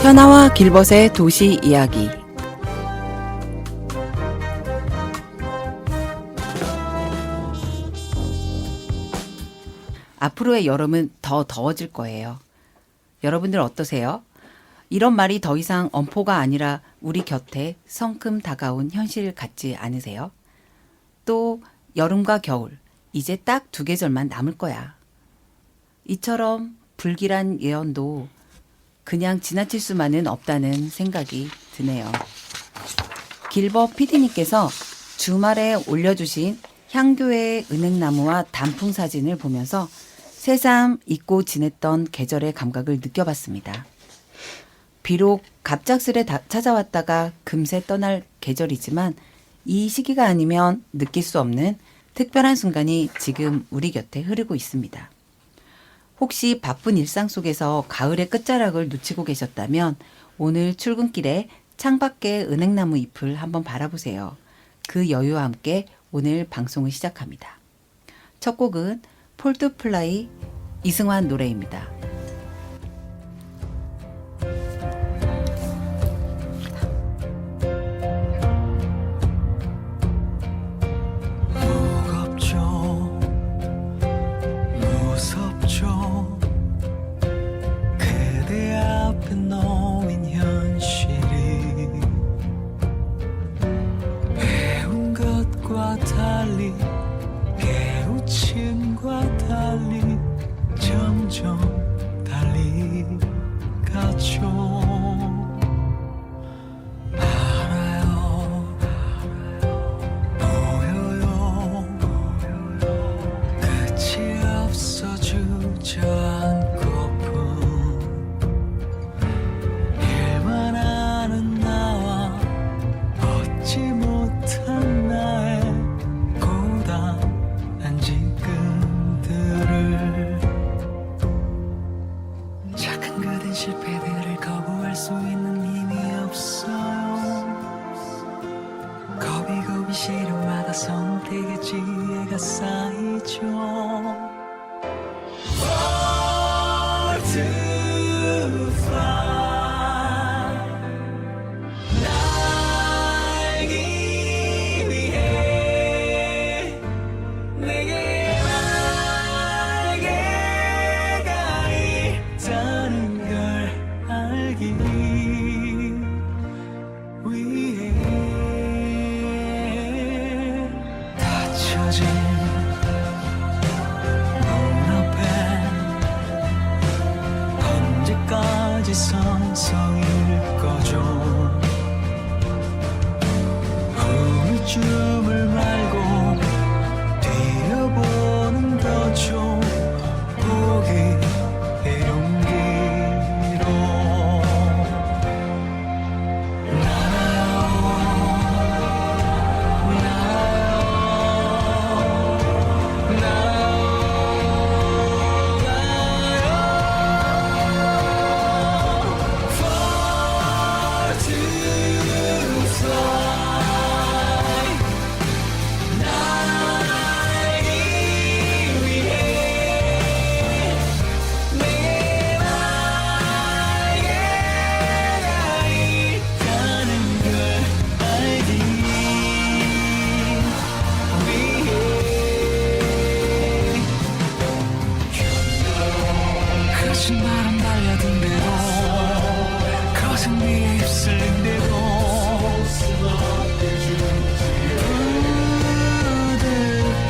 현아와 길벗의 도시 이야기. 앞으로의 여름은 더 더워질 거예요. 여러분들 어떠세요? 이런 말이 더 이상 엄포가 아니라 우리 곁에 성큼 다가온 현실 같지 않으세요? 또 여름과 겨울, 이제 딱 두 계절만 남을 거야. 이처럼 불길한 예언도 그냥 지나칠 수만은 없다는 생각이 드네요. 길벗 PD님께서 주말에 올려주신 향교의 은행나무와 단풍 사진을 보면서 새삼 잊고 지냈던 계절의 감각을 느껴봤습니다. 비록 갑작스레 찾아왔다가 금세 떠날 계절이지만 이 시기가 아니면 느낄 수 없는 특별한 순간이 지금 우리 곁에 흐르고 있습니다. 혹시 바쁜 일상 속에서 가을의 끝자락을 놓치고 계셨다면 오늘 출근길에 창밖의 은행나무 잎을 한번 바라보세요. 그 여유와 함께 오늘 방송을 시작합니다. 첫 곡은 폴드플라이 이승환 노래입니다. 실패들을 거부할 수 있는 힘이 없어요. 겁이 시름마다 선택의 지혜가 쌓이죠. Far to fly, 날기 위해 내게 날개가 있다는 알기 위해 닫혀진 문 앞에 언제까지 서성일 거죠. 우물쭈물 말고 뛰어보는 거죠. 포기의 용기 거친 바람 달려든 대로 거센 비에 휩쓸린 대로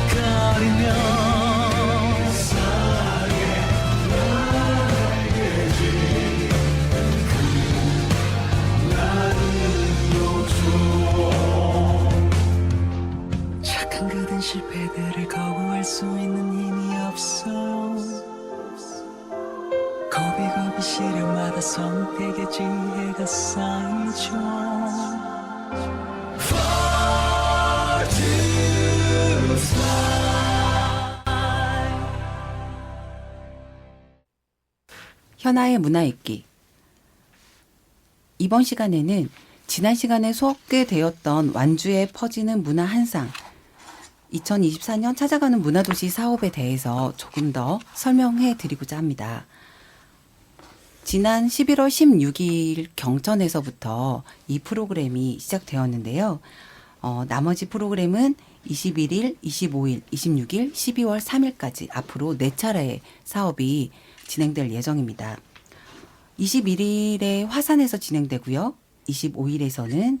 부득거리며 착한 그댄 실패들을 거부할 수 있는 힘이 없어. 겁이 시련마다 선택의 지혜가 쌓이죠. Far to fly. 현아의 문화읽기. 이번 시간에는 지난 시간에 소개되었던 완주에 퍼지는 문화 한상, 2024년 찾아가는 문화도시 사업에 대해서 조금 더 설명해 드리고자 합니다. 지난 11월 16일 경천에서부터 이 프로그램이 시작되었는데요. 나머지 프로그램은 21일, 25일, 26일, 12월 3일까지 앞으로 4차례의 사업이 진행될 예정입니다. 21일에 화산에서 진행되고요. 25일에서는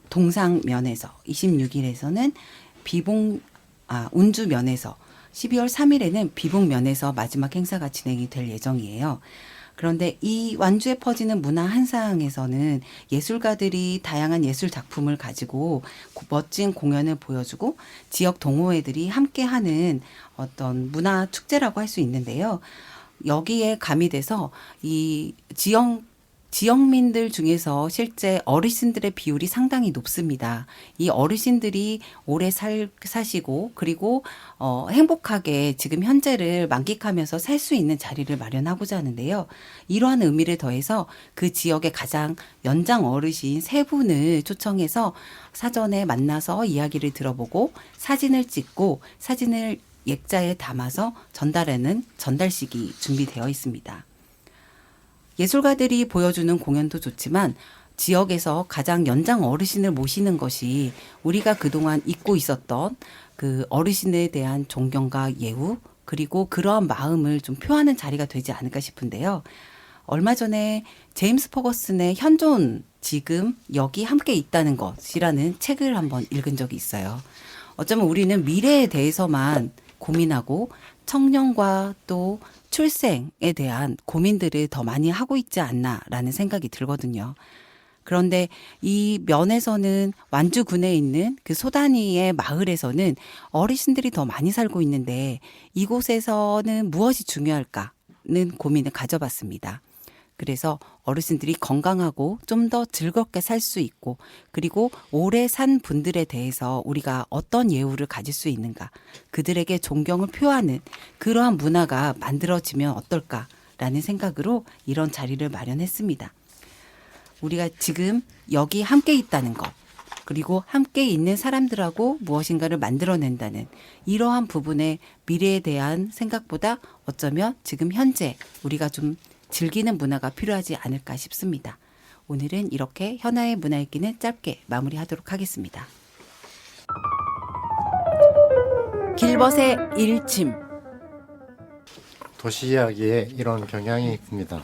동상면에서, 26일에서는 운주면에서, 12월 3일에는 비봉면에서 마지막 행사가 진행이 될 예정이에요. 그런데 이 완주에 퍼지는 문화 한상에서는 예술가들이 다양한 예술 작품을 가지고 멋진 공연을 보여주고 지역 동호회들이 함께하는 어떤 문화 축제라고 할 수 있는데요. 여기에 가미돼서 이 지역민들 중에서 실제 어르신들의 비율이 상당히 높습니다. 이 어르신들이 오래 사시고 그리고 행복하게 지금 현재를 만끽하면서 살 수 있는 자리를 마련하고자 하는데요. 이러한 의미를 더해서 그 지역의 가장 연장 어르신 3분을 초청해서 사전에 만나서 이야기를 들어보고 사진을 찍고 사진을 액자에 담아서 전달하는 전달식이 준비되어 있습니다. 예술가들이 보여주는 공연도 좋지만 지역에서 가장 연장 어르신을 모시는 것이 우리가 그동안 잊고 있었던 그 어르신에 대한 존경과 예우 그리고 그러한 마음을 좀 표하는 자리가 되지 않을까 싶은데요. 얼마 전에 제임스 퍼거슨의 현존 지금 여기 함께 있다는 것이라는 책을 한번 읽은 적이 있어요. 어쩌면 우리는 미래에 대해서만 고민하고 청년과 또 출생에 대한 고민들을 더 많이 하고 있지 않나라는 생각이 들거든요. 그런데 이 면에서는 완주군에 있는 그 소단위의 마을에서는 어르신들이 더 많이 살고 있는데 이곳에서는 무엇이 중요할까는 고민을 가져봤습니다. 그래서 어르신들이 건강하고 좀 더 즐겁게 살 수 있고 그리고 오래 산 분들에 대해서 우리가 어떤 예우를 가질 수 있는가 그들에게 존경을 표하는 그러한 문화가 만들어지면 어떨까라는 생각으로 이런 자리를 마련했습니다. 우리가 지금 여기 함께 있다는 것 그리고 함께 있는 사람들하고 무엇인가를 만들어낸다는 이러한 부분의 미래에 대한 생각보다 어쩌면 지금 현재 우리가 좀 즐기는 문화가 필요하지 않을까 싶습니다. 오늘은 이렇게 현아의 문화읽기는 짧게 마무리하도록 하겠습니다. 길벗의 일침 도시 이야기에 이런 경향이 있습니다.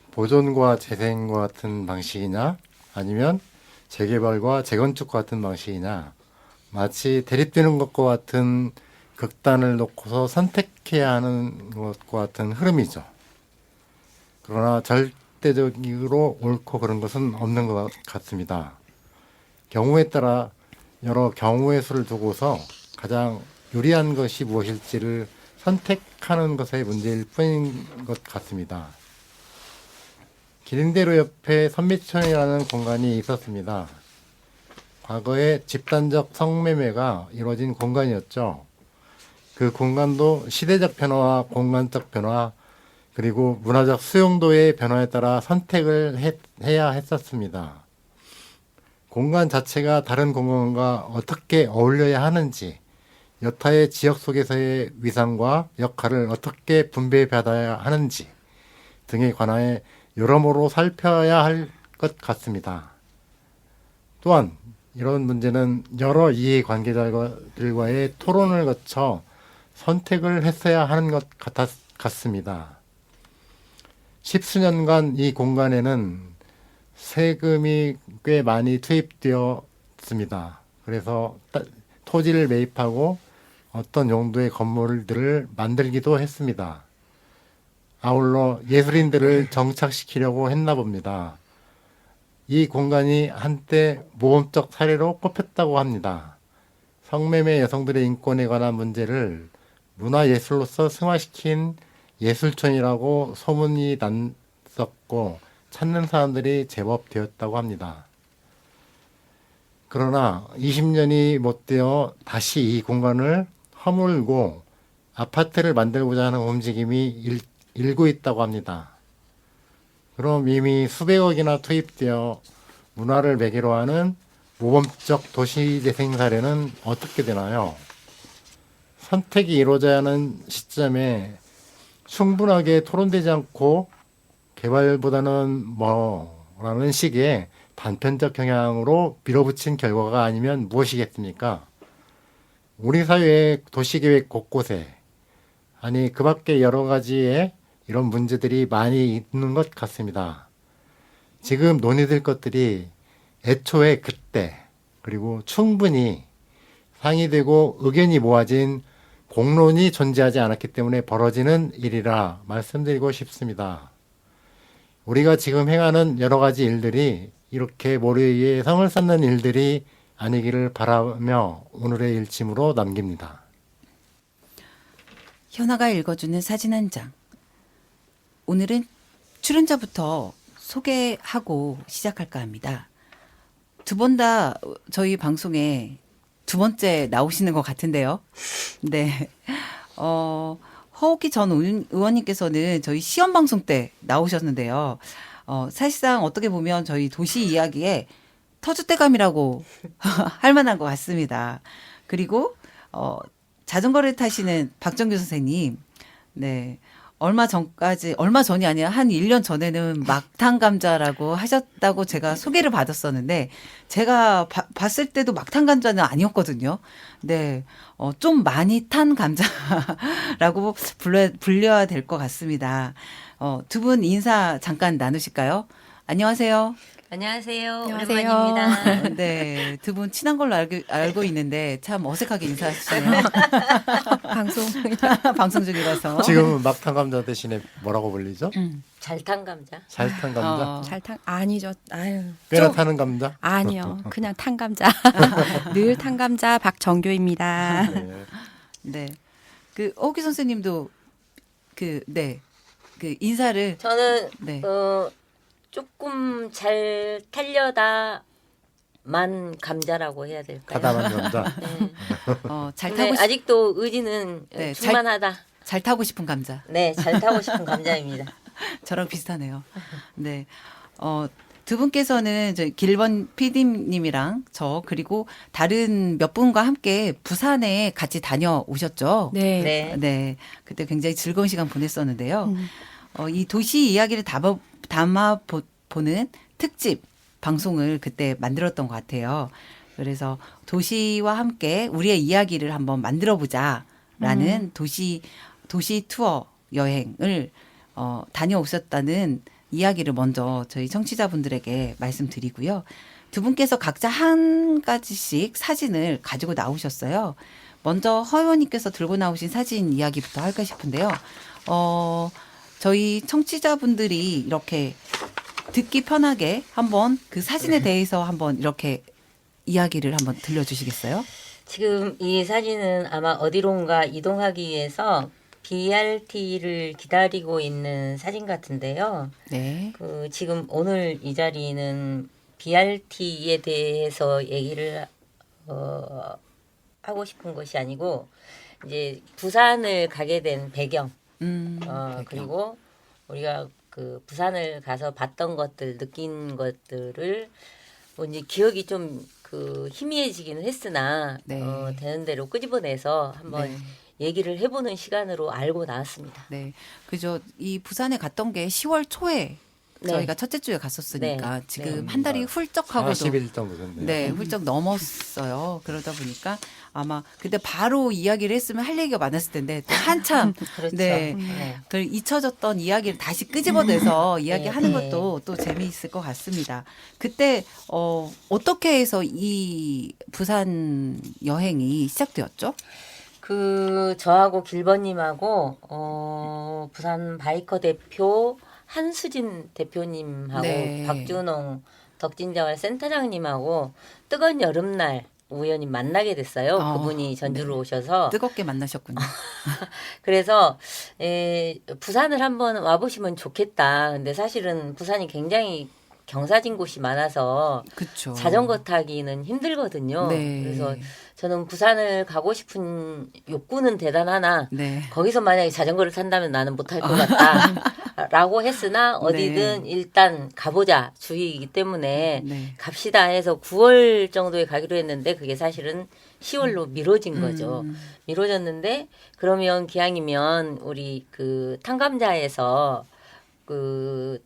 보존과 재생과 같은 방식이냐 아니면 재개발과 재건축과 같은 방식이냐 마치 대립되는 것과 같은 극단을 놓고서 선택해야 하는 것과 같은 흐름이죠. 그러나 절대적으로 옳고 그런 것은 없는 것 같습니다. 경우에 따라 여러 경우의 수를 두고서 가장 유리한 것이 무엇일지를 선택하는 것의 문제일 뿐인 것 같습니다. 기린대로 옆에 선미천이라는 공간이 있었습니다. 과거에 집단적 성매매가 이루어진 공간이었죠. 그 공간도 시대적 변화와 공간적 변화 그리고 문화적 수용도의 변화에 따라 선택을 해야 했었습니다. 공간 자체가 다른 공간과 어떻게 어울려야 하는지, 여타의 지역 속에서의 위상과 역할을 어떻게 분배받아야 하는지 등에 관하여 여러모로 살펴야 할 것 같습니다. 또한 이런 문제는 여러 이해관계자들과의 토론을 거쳐 선택을 했어야 하는 것 같습니다. 10수년간 이 공간에는 세금이 꽤 많이 투입되었습니다. 그래서 토지를 매입하고 어떤 용도의 건물들을 만들기도 했습니다. 아울러 예술인들을 정착시키려고 했나 봅니다. 이 공간이 한때 모범적 사례로 꼽혔다고 합니다. 성매매 여성들의 인권에 관한 문제를 문화예술로서 승화시킨 예술촌이라고 소문이 났었고 찾는 사람들이 제법 되었다고 합니다. 그러나 20년이 못 되어 다시 이 공간을 허물고 아파트를 만들고자 하는 움직임이 일고 있다고 합니다. 그럼 이미 수백억이나 투입되어 문화를 매개로 하는 모범적 도시재생 사례는 어떻게 되나요? 선택이 이루어져야 하는 시점에 충분하게 토론되지 않고 개발보다는 뭐라는 식의 단편적 경향으로 밀어붙인 결과가 아니면 무엇이겠습니까? 우리 사회의 도시계획 곳곳에 아니 그 밖에 여러 가지의 이런 문제들이 많이 있는 것 같습니다. 지금 논의될 것들이 애초에 그때 그리고 충분히 상의되고 의견이 모아진 공론이 존재하지 않았기 때문에 벌어지는 일이라 말씀드리고 싶습니다. 우리가 지금 행하는 여러 가지 일들이 이렇게 모래위에 성을 쌓는 일들이 아니기를 바라며 오늘의 일침으로 남깁니다. 현아가 읽어주는 사진 한 장. 오늘은 출연자부터 소개하고 시작할까 합니다. 두 번 다 저희 방송에 두 번째 나오시는 것 같은데요. 네. 허옥희 전 의원님께서는 저희 시험 방송 때 나오셨는데요. 사실상 어떻게 보면 저희 도시 이야기에 터줏대감이라고 할 만한 것 같습니다. 그리고 자전거를 타시는 박정규 선생님, 네. 얼마 전이 아니라 한 1년 전에는 막탄 감자라고 하셨다고 제가 소개를 받았었는데 제가 봤을 때도 막탄 감자는 아니었거든요. 네. 좀 많이 탄 감자라고 불려야 될 것 같습니다. 두 분 인사 잠깐 나누실까요? 안녕하세요. 안녕하세요. 안녕하세요. 오랜만입니다. 네. 두 분 친한 걸로 알고 있는데 참 어색하게 인사하시네요. 방송 방송 중이라서. 지금은 막탄 감자 대신에 뭐라고 불리죠? 잘탄 감자. 잘 탄 감자? 잘 탄 아니죠. 아유. 꽤나 좀- 타는 감자? 아니요. 그냥 탄 감자. 늘 탄 감자 박정규입니다. 네. 네. 허기 선생님도 인사를 저는 네. 조금 잘 탈려다만 감자라고 해야 될까요? 가다만 감자. 네. 잘 근데 타고 아직도 의지는 네, 충만하다. 잘 타고 싶은 감자. 네, 잘 타고 싶은 감자입니다. 저랑 비슷하네요. 네. 두 분께서는 저희 길번 PD님이랑 저 그리고 다른 몇 분과 함께 부산에 같이 다녀오셨죠? 네. 네. 네. 그때 굉장히 즐거운 시간 보냈었는데요. 이 도시 이야기를 담아보는 특집 방송을 그때 만들었던 것 같아요. 그래서 도시와 함께 우리의 이야기를 한번 만들어보자라는 도시 투어 여행을 다녀오셨다는 이야기를 먼저 저희 청취자분들에게 말씀드리고요. 두 분께서 각자 한 가지씩 사진을 가지고 나오셨어요. 먼저 허 의원님께서 들고 나오신 사진 이야기부터 할까 싶은데요. 저희 청취자분들이 이렇게 듣기 편하게 한번 그 사진에 대해서 한번 이렇게 이야기를 한번 들려주시겠어요? 지금 이 사진은 아마 어디론가 이동하기 위해서 BRT를 기다리고 있는 사진 같은데요. 네. 지금 오늘 이 자리는 BRT에 대해서 얘기를 하고 싶은 것이 아니고 이제 부산을 가게 된 배경, 배경. 그리고 우리가 부산을 가서 봤던 것들, 느낀 것들을 뭐 이제 기억이 좀 희미해지기는 했으나 네. 되는 대로 끄집어내서 한번 네. 얘기를 해보는 시간으로 알고 나왔습니다. 네. 그죠. 이 부산에 갔던 게 10월 초에 네. 저희가 첫째 주에 갔었으니까 네. 지금 네. 한 달이 훌쩍하고도 40일 정도 됐네요. 네, 훌쩍 넘었어요. 그러다 보니까 아마 그때 바로 이야기를 했으면 할 얘기가 많았을 텐데 또 한참 그렇죠. 네. 네. 그 잊혀졌던 이야기를 다시 끄집어내서 이야기하는 네. 것도 또 재미있을 것 같습니다. 그때 어떻게 해서 이 부산 여행이 시작되었죠? 저하고 길버님하고 부산 바이커 대표 한수진 대표님하고 네. 박준홍 덕진자활 센터장님하고 뜨거운 여름날 우연히 만나게 됐어요. 그분이 전주로 네. 오셔서 뜨겁게 만나셨군요. 그래서 부산을 한번 와보시면 좋겠다. 근데 사실은 부산이 굉장히 경사진 곳이 많아서 그렇죠. 자전거 타기는 힘들거든요. 네. 그래서 저는 부산을 가고 싶은 욕구는 대단하나 네. 거기서 만약에 자전거를 탄다면 나는 못할 것 같다. 라고 했으나 어디든 일단 가보자 주의이기 때문에 네. 갑시다 해서 9월 정도에 가기로 했는데 그게 사실은 10월로 미뤄진 거죠. 미뤄졌는데 그러면 기왕이면 우리 그 탕감자에서 그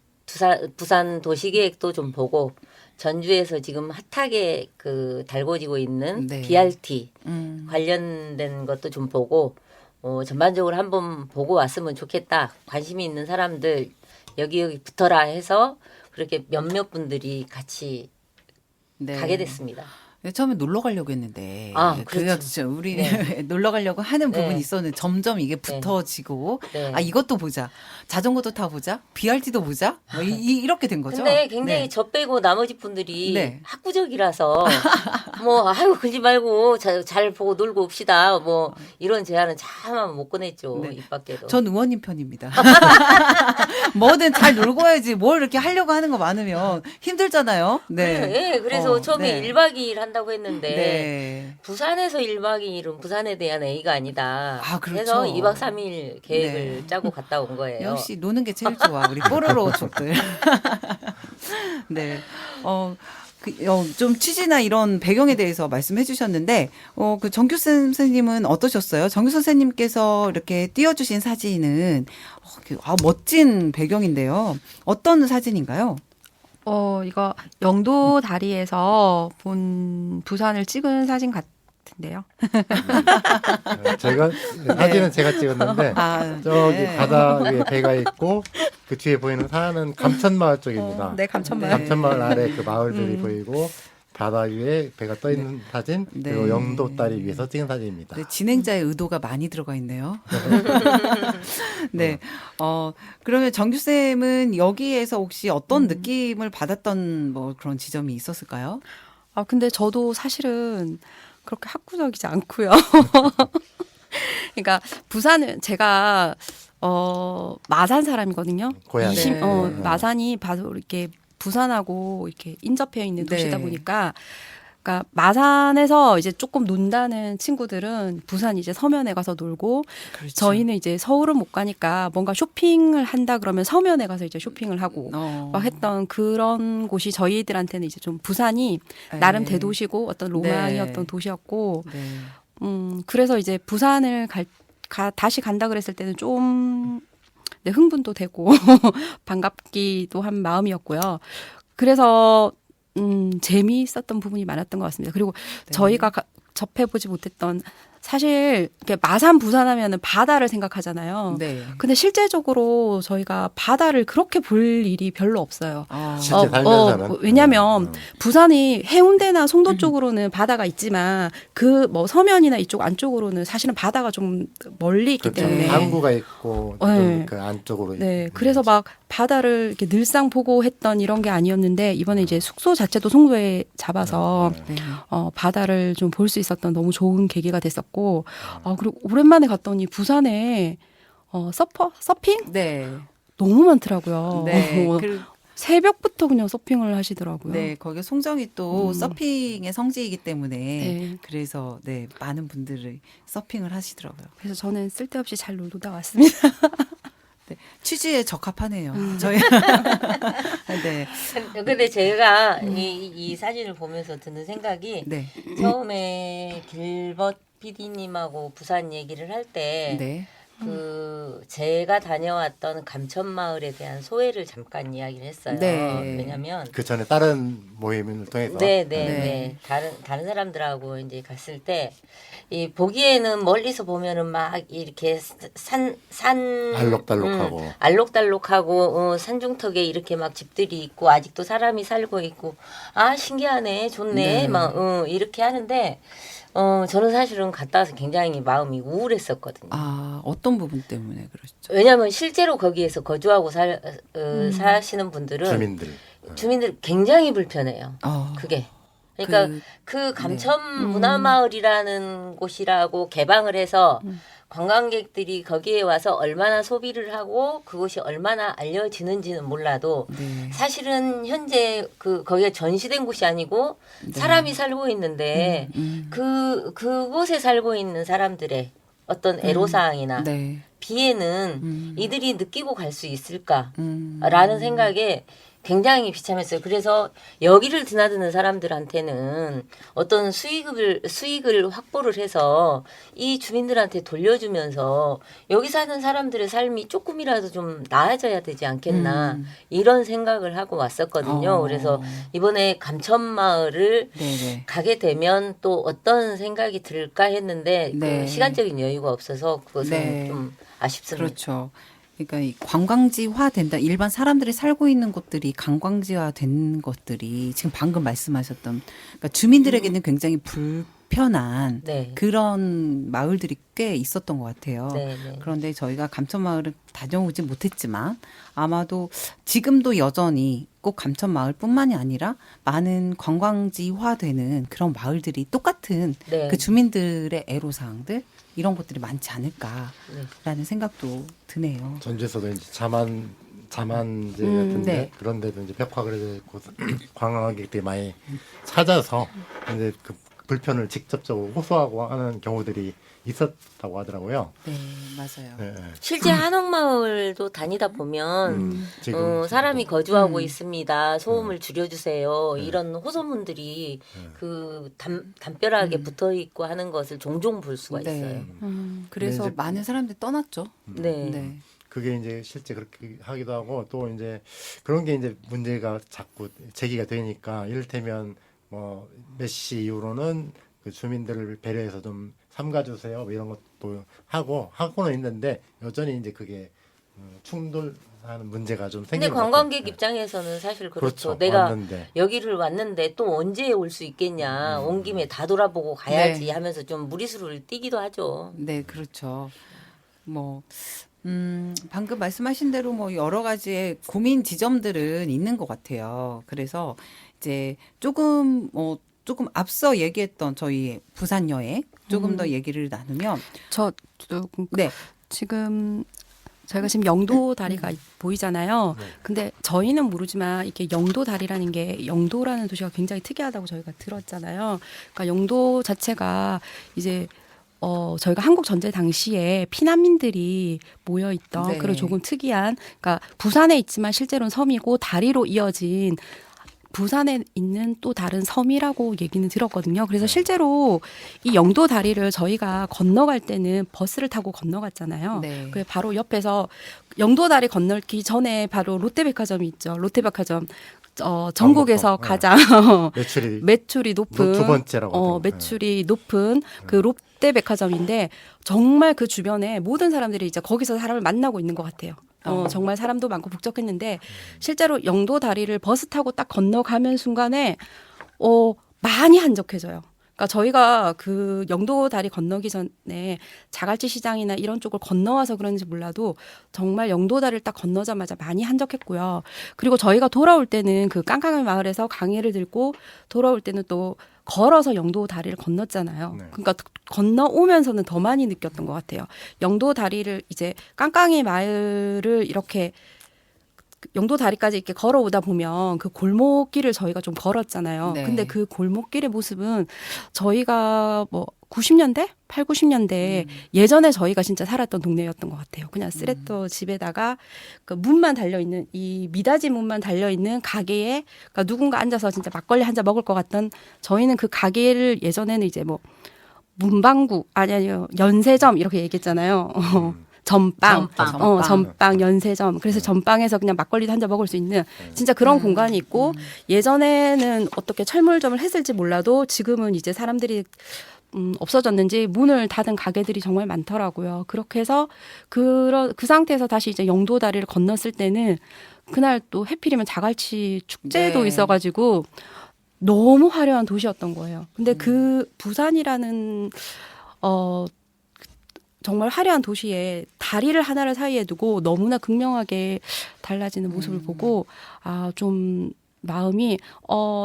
부산 도시계획도 좀 보고 전주에서 지금 핫하게 그 달궈지고 있는 네. BRT 관련된 것도 좀 보고 전반적으로 한번 보고 왔으면 좋겠다. 관심이 있는 사람들 여기 붙어라 해서 그렇게 몇몇 분들이 같이 네. 가게 됐습니다. 처음에 놀러 가려고 했는데 그렇죠. 우리 네. 놀러 가려고 하는 부분이 네. 있었는데 점점 이게 붙어지고 네. 아 이것도 보자 자전거도 타보자 BRT도 보자 뭐 이렇게 된 거죠. 근데 굉장히 네. 저 빼고 나머지 분들이 네. 학구적이라서 뭐 아유 그러지 말고 잘 보고 놀고 옵시다 뭐 이런 제안은 참 못 꺼냈죠. 네. 입 밖에도. 전 의원님 편입니다. 뭐든 잘 놀고 와야지 뭘 이렇게 하려고 하는 거 많으면 힘들잖아요. 네. 네, 그래서 처음에 네. 1박 2일 한다고 했는데 네. 부산에서 1박 2일은 부산에 대한 A가 아니다. 아, 그렇죠. 그래서 2박 3일 계획을 네. 짜고 갔다 온 거예요. 역시 노는 게 제일 좋아. 우리 뽀로로족들. 네. 좀 취지나 이런 배경에 대해서 말씀해 주셨는데, 그 정규 선생님은 어떠셨어요? 정규 선생님께서 이렇게 띄워주신 사진은, 멋진 배경인데요. 어떤 사진인가요? 이거 영도 다리에서 본 부산을 찍은 사진 같은데요. 제가 사진은 제가 찍었는데 저기 네. 바다 위에 배가 있고 그 뒤에 보이는 산은 감천마을 쪽입니다. 네, 감천마을. 감천마을 아래 그 마을들이 보이고 바다 위에 배가 떠 있는 사진 네. 그리고 영도 다리 위에서 찍은 사진입니다. 네, 진행자의 의도가 많이 들어가 있네요. 네. 그러면 정규쌤은 여기에서 혹시 어떤 느낌을 받았던 뭐 그런 지점이 있었을까요? 근데 저도 사실은 그렇게 학구적이지 않고요. 그러니까 부산은 제가 마산 사람이거든요. 고향이. 네. 마산이 바로 이렇게 부산하고 이렇게 인접해 있는 도시다 네. 보니까 그러니까 마산에서 이제 조금 논다는 친구들은 부산 이제 서면에 가서 놀고 그렇죠. 저희는 이제 서울은 못 가니까 뭔가 쇼핑을 한다 그러면 서면에 가서 이제 쇼핑을 하고 막 했던 그런 곳이 저희들한테는 이제 좀 부산이 네. 나름 대도시고 어떤 로망이었던 네. 도시였고 네. 그래서 이제 부산을 다시 간다 그랬을 때는 좀 네, 흥분도 되고 반갑기도 한 마음이었고요. 그래서 재미있었던 부분이 많았던 것 같습니다. 그리고 네. 저희가 접해보지 못했던 사실 이렇게 마산 부산하면은 바다를 생각하잖아요. 네. 근데 실제적으로 저희가 바다를 그렇게 볼 일이 별로 없어요. 실제 살면서는 왜냐하면 부산이 해운대나 송도 쪽으로는 바다가 있지만 그 뭐 서면이나 이쪽 안쪽으로는 사실은 바다가 좀 멀리 있기 그렇죠. 때문에 항구가 있고 네. 그 안쪽으로 네, 그래서 막 바다를 이렇게 늘상 보고 했던 이런 게 아니었는데 이번에 이제 숙소 자체도 송도에 잡아서 네. 바다를 좀 볼 수 있었던 너무 좋은 계기가 됐었고 그리고 오랜만에 갔더니 부산에 서핑 네. 너무 많더라고요. 네. 새벽부터 그냥 서핑을 하시더라고요. 네, 거기 송정이 또 서핑의 성지이기 때문에 네. 그래서 네 많은 분들이 서핑을 하시더라고요. 그래서 저는 쓸데없이 잘 놀다 왔습니다. 네, 취지에 적합하네요. 저희. 네, 근데 제가 이 사진을 보면서 드는 생각이 네, 처음에 길벗 PD님하고 부산 얘기를 할 때 네, 제가 다녀왔던 감천마을에 대한 소회를 잠깐 이야기를 했어요. 네. 왜냐면 그 전에 다른 모임을 통해서 네. 다른 사람들하고 이제 갔을 때 이 보기에는 멀리서 보면은 막 이렇게 산 알록달록하고 알록달록하고 산중턱에 이렇게 막 집들이 있고 아직도 사람이 살고 있고 신기하네 좋네 네. 막 이렇게 하는데 저는 사실은 갔다 와서 굉장히 마음이 우울했었거든요. 어떤 부분 때문에 그러시죠? 왜냐하면 실제로 거기에서 거주하고 사시는 분들은 주민들 굉장히 불편해요. 그게. 그러니까 그 감천 문화마을이라는 곳이라고 개방을 해서 관광객들이 거기에 와서 얼마나 소비를 하고 그곳이 얼마나 알려지는지는 몰라도 네. 사실은 현재 거기가 전시된 곳이 아니고 사람이 살고 있는데 그곳에 살고 있는 사람들의 어떤 애로사항이나 네. 비애는 이들이 느끼고 갈 수 있을까라는 생각에 굉장히 비참했어요. 그래서 여기를 드나드는 사람들한테는 어떤 수익을 확보를 해서 이 주민들한테 돌려주면서 여기 사는 사람들의 삶이 조금이라도 좀 나아져야 되지 않겠나 이런 생각을 하고 왔었거든요. 그래서 이번에 감천마을을 네네. 가게 되면 또 어떤 생각이 들까 했는데 네. 그 시간적인 여유가 없어서 그것은 네. 좀 아쉽습니다. 그렇죠. 그러니까 이 관광지화 된다. 일반 사람들이 살고 있는 곳들이 관광지화 된 것들이 지금 방금 말씀하셨던 그러니까 주민들에게는 굉장히 불편한 네. 그런 마을들이 꽤 있었던 것 같아요. 네, 네. 그런데 저희가 감천마을을 다녀오지 못했지만 아마도 지금도 여전히 꼭 감천마을뿐만이 아니라 많은 관광지화되는 그런 마을들이 똑같은 네. 그 주민들의 애로사항들 이런 것들이 많지 않을까라는 네. 생각도 드네요. 전주에서도 이제 자만제 같은데 네. 그런 데도 이제 벽화그려져 있고 관광객들이 많이 찾아서 이제 그 불편을 직접적으로 호소하고 하는 경우들이 있었다고 하더라고요. 네, 맞아요. 네, 네. 실제 한옥마을도 다니다 보면 지금 사람이 거주하고 있습니다. 소음을 줄여주세요. 이런 호소문들이 그 담벼락에 붙어 있고 하는 것을 종종 볼 수가 네. 있어요. 그래서 이제 많은 사람들이 떠났죠. 네. 네. 그게 이제 실제 그렇게 하기도 하고 또 이제 그런 게 이제 문제가 자꾸 제기가 되니까 이를테면 뭐 몇 시 이후로는 그 주민들을 배려해서 좀 삼가주세요 뭐 이런 것도 하고는 있는데 여전히 이제 그게 충돌하는 문제가 좀 근데 생기는 것 관광객 같아요. 입장에서는 사실 그렇죠. 그렇죠. 내가 왔는데. 여기를 왔는데 또 언제 올 수 있겠냐. 온 김에 다 돌아보고 가야지 네. 하면서 좀 무리수를 띄기도 하죠. 네, 그렇죠. 뭐, 방금 말씀하신 대로 뭐 여러 가지의 고민 지점들은 있는 것 같아요. 그래서 이제 조금 앞서 얘기했던 저희 부산 여행 조금 더 얘기를 나누면 저 네, 지금 저희가 지금 영도 다리가 보이잖아요. 근데 저희는 모르지만 이게 영도 다리라는 게 영도라는 도시가 굉장히 특이하다고 저희가 들었잖아요. 그러니까 영도 자체가 이제 저희가 한국 전쟁 당시에 피난민들이 모여 있던 네. 그런 조금 특이한 그러니까 부산에 있지만 실제로는 섬이고 다리로 이어진 부산에 있는 또 다른 섬이라고 얘기는 들었거든요. 그래서 실제로 이 영도 다리를 저희가 건너갈 때는 버스를 타고 건너갔잖아요. 네. 그 바로 옆에서 영도 다리 건널기 전에 바로 롯데백화점이 있죠. 롯데백화점 전국에서 가장 매출이 높은 두 번째라고 하더라고요. 매출이 높은 그 롯데백화점인데 정말 그 주변에 모든 사람들이 이제 거기서 사람을 만나고 있는 것 같아요. 정말 사람도 많고 북적했는데 실제로 영도 다리를 버스 타고 딱 건너가면 순간에 많이 한적해져요. 그러니까 저희가 그 영도 다리 건너기 전에 자갈치 시장이나 이런 쪽을 건너와서 그런지 몰라도 정말 영도 다리를 딱 건너자마자 많이 한적했고요. 그리고 저희가 돌아올 때는 그 깡깡한 마을에서 강의를 들고 돌아올 때는 또 걸어서 영도 다리를 건넜잖아요. 네. 그러니까 건너오면서는 더 많이 느꼈던 것 같아요. 영도 다리를 이제 깡깡이 마을을 이렇게 영도 다리까지 이렇게 걸어오다 보면 그 골목길을 저희가 좀 걸었잖아요. 네. 근데 그 골목길의 모습은 저희가 뭐 90년대? 8, 90년대 예전에 저희가 진짜 살았던 동네였던 것 같아요. 그냥 쓰레터 집에다가 그 문만 달려있는 이 미닫이 문만 달려있는 가게에 그러니까 누군가 앉아서 진짜 막걸리 한 잔 먹을 것 같던 저희는 그 가게를 예전에는 이제 뭐 문방구 아니요 연세점 이렇게 얘기했잖아요. 전빵, 전빵, 연세점. 그래서 전빵에서 그냥 막걸리도 한 잔 먹을 수 있는 진짜 그런 공간이 있고 예전에는 어떻게 철물점을 했을지 몰라도 지금은 이제 사람들이 없어졌는지 문을 닫은 가게들이 정말 많더라고요. 그렇게 해서 그 상태에서 다시 이제 영도 다리를 건넜을 때는 그날 또 해필이면 자갈치 축제도 네. 있어가지고 너무 화려한 도시였던 거예요. 근데 그 부산이라는 정말 화려한 도시에 다리를 하나를 사이에 두고 너무나 극명하게 달라지는 모습을 보고 좀 마음이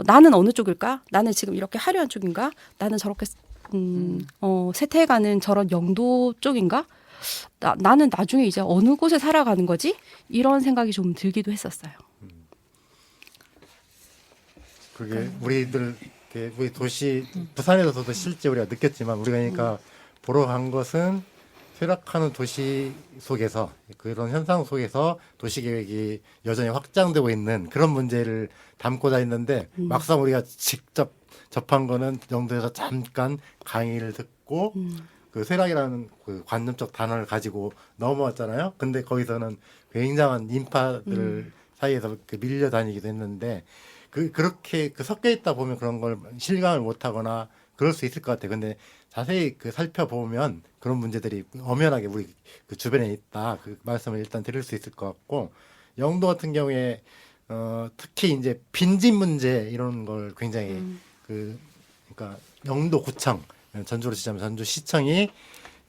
나는 어느 쪽일까? 나는 지금 이렇게 화려한 쪽인가? 나는 저렇게 세태가는 저런 영도 쪽인가? 나는 나중에 이제 어느 곳에 살아가는 거지? 이런 생각이 좀 들기도 했었어요. 그게 우리 도시 부산에서도 실제 우리가 느꼈지만 우리가 그러니까 보러 간 것은 쇠락하는 도시 속에서 그런 현상 속에서 도시계획이 여전히 확장되고 있는 그런 문제를 담고자 했는데 막상 우리가 직접 접한 거는 영도에서 잠깐 강의를 듣고 그 쇠락이라는 그 관념적 단어를 가지고 넘어왔잖아요. 근데 거기서는 굉장한 인파들 사이에서 그 밀려 다니기도 했는데 그렇게 그 섞여 있다 보면 그런 걸 실감을 못 하거나 그럴 수 있을 것 같아요. 근데 자세히 그 살펴보면 그런 문제들이 엄연하게 우리 그 주변에 있다. 그 말씀을 일단 드릴 수 있을 것 같고 영도 같은 경우에 특히 이제 빈집 문제 이런 걸 굉장히 그러니까 영도구청 전주로 치자면 전주시청이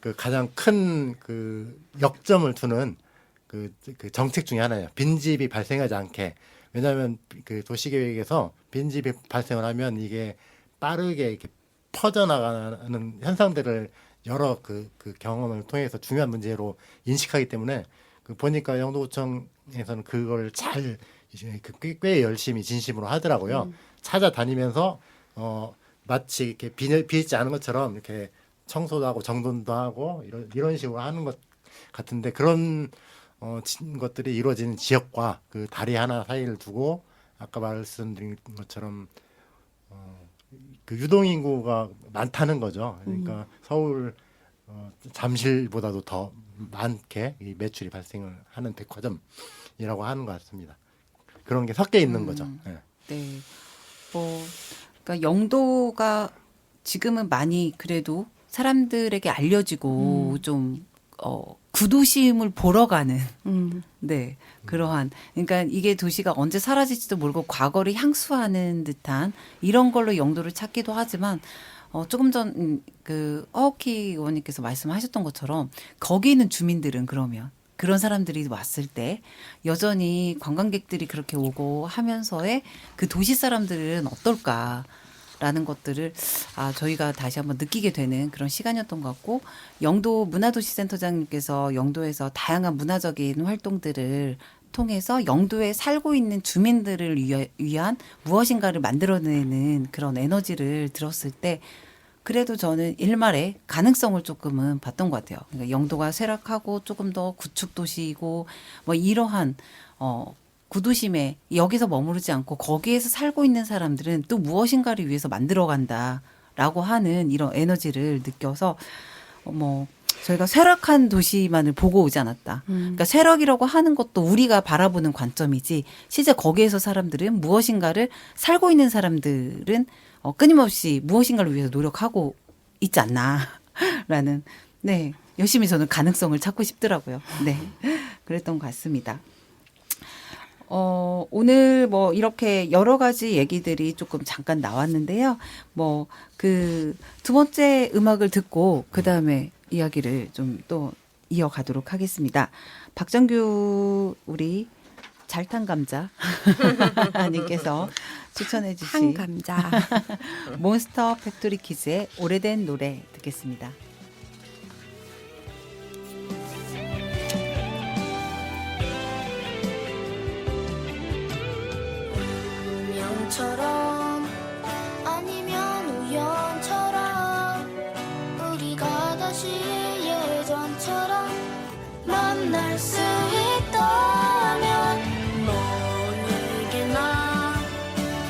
그 가장 큰 그 역점을 두는 그 정책 중에 하나예요. 빈집이 발생하지 않게. 왜냐하면 그 도시계획에서 빈집이 발생을 하면 이게 빠르게 이렇게 퍼져나가는 현상들을 여러 그 경험을 통해서 중요한 문제로 인식하기 때문에 그 보니까 영도구청에서는 그걸 잘 이제 꽤 열심히 진심으로 하더라고요. 찾아다니면서 마치 이렇게 비있지 않은 것처럼 이렇게 청소도 하고 정돈도 하고 이런 식으로 하는 것 같은데 그런 것들이 이루어지는 지역과 그 다리 하나 사이를 두고 아까 말씀드린 것처럼 그 유동 인구가 많다는 거죠. 그러니까 서울 잠실보다도 더 많게 이 매출이 발생을 하는 백화점이라고 하는 것 같습니다. 그런 게 섞여 있는 거죠. 네. 네. 그러니까 영도가 지금은 많이 그래도 사람들에게 알려지고 좀 구도심을 보러 가는 네 그러한 그러니까 이게 도시가 언제 사라질지도 모르고 과거를 향수하는 듯한 이런 걸로 영도를 찾기도 하지만 조금 전 그 허우키 의원님께서 말씀하셨던 것처럼 거기 있는 주민들은 그러면 그런 사람들이 왔을 때 여전히 관광객들이 그렇게 오고 하면서의 그 도시 사람들은 어떨까라는 것들을 저희가 다시 한번 느끼게 되는 그런 시간이었던 것 같고 영도 문화도시센터장님께서 영도에서 다양한 문화적인 활동들을 통해서 영도에 살고 있는 주민들을 위한 무엇인가를 만들어내는 그런 에너지를 들었을 때 그래도 저는 일말의 가능성을 조금은 봤던 것 같아요. 그러니까 영도가 쇠락하고 조금 더 구축 도시이고 뭐 이러한 구도심에 여기서 머무르지 않고 거기에서 살고 있는 사람들은 또 무엇인가를 위해서 만들어간다라고 하는 이런 에너지를 느껴서 저희가 쇠락한 도시만을 보고 오지 않았다. 그러니까 쇠락이라고 하는 것도 우리가 바라보는 관점이지 실제 거기에서 사람들은 무엇인가를 살고 있는 사람들은 끊임없이 무엇인가를 위해서 노력하고 있지 않나라는 네 열심히 저는 가능성을 찾고 싶더라고요. 네 그랬던 것 같습니다. 오늘 이렇게 여러 가지 얘기들이 조금 잠깐 나왔는데요. 그 두 번째 음악을 듣고 그 다음에 이야기를 좀 또 이어가도록 하겠습니다. 박정규 우리 잘탄 감자 님께서 추천해 주신 한 감자. 몬스터 팩토리 키즈의 오래된 노래 듣겠습니다. 운명처럼 아니면 우연처럼 우리가 다시 예전처럼 만날 수 있다면 너에게 나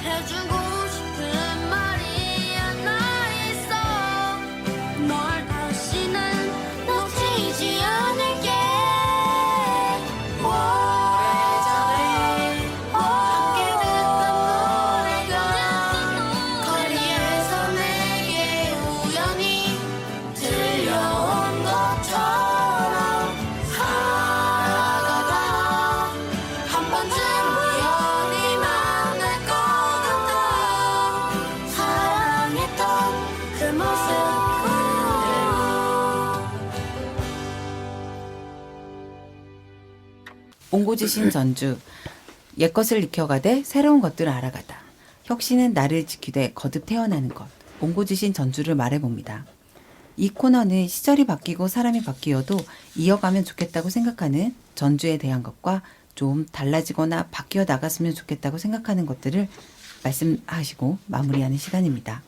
해주고 싶은 말이 하나 있어 널 다시는 놓치지 않을게 오래전에 함께 듣던 노래가 거리에서 내게 우연히 들려온 것처럼 살아가다 한 번쯤 우연히 만날 것 같아 사랑했던 그 모습으로 옹고지신 전주 옛것을 익혀가되 새로운 것들을 알아가다 혁신은 나를 지키되 거듭 태어나는 것 옹고지신 전주를 말해봅니다. 이 코너는 시절이 바뀌고 사람이 바뀌어도 이어가면 좋겠다고 생각하는 전주에 대한 것과 좀 달라지거나 바뀌어 나갔으면 좋겠다고 생각하는 것들을 말씀하시고 마무리하는 시간입니다.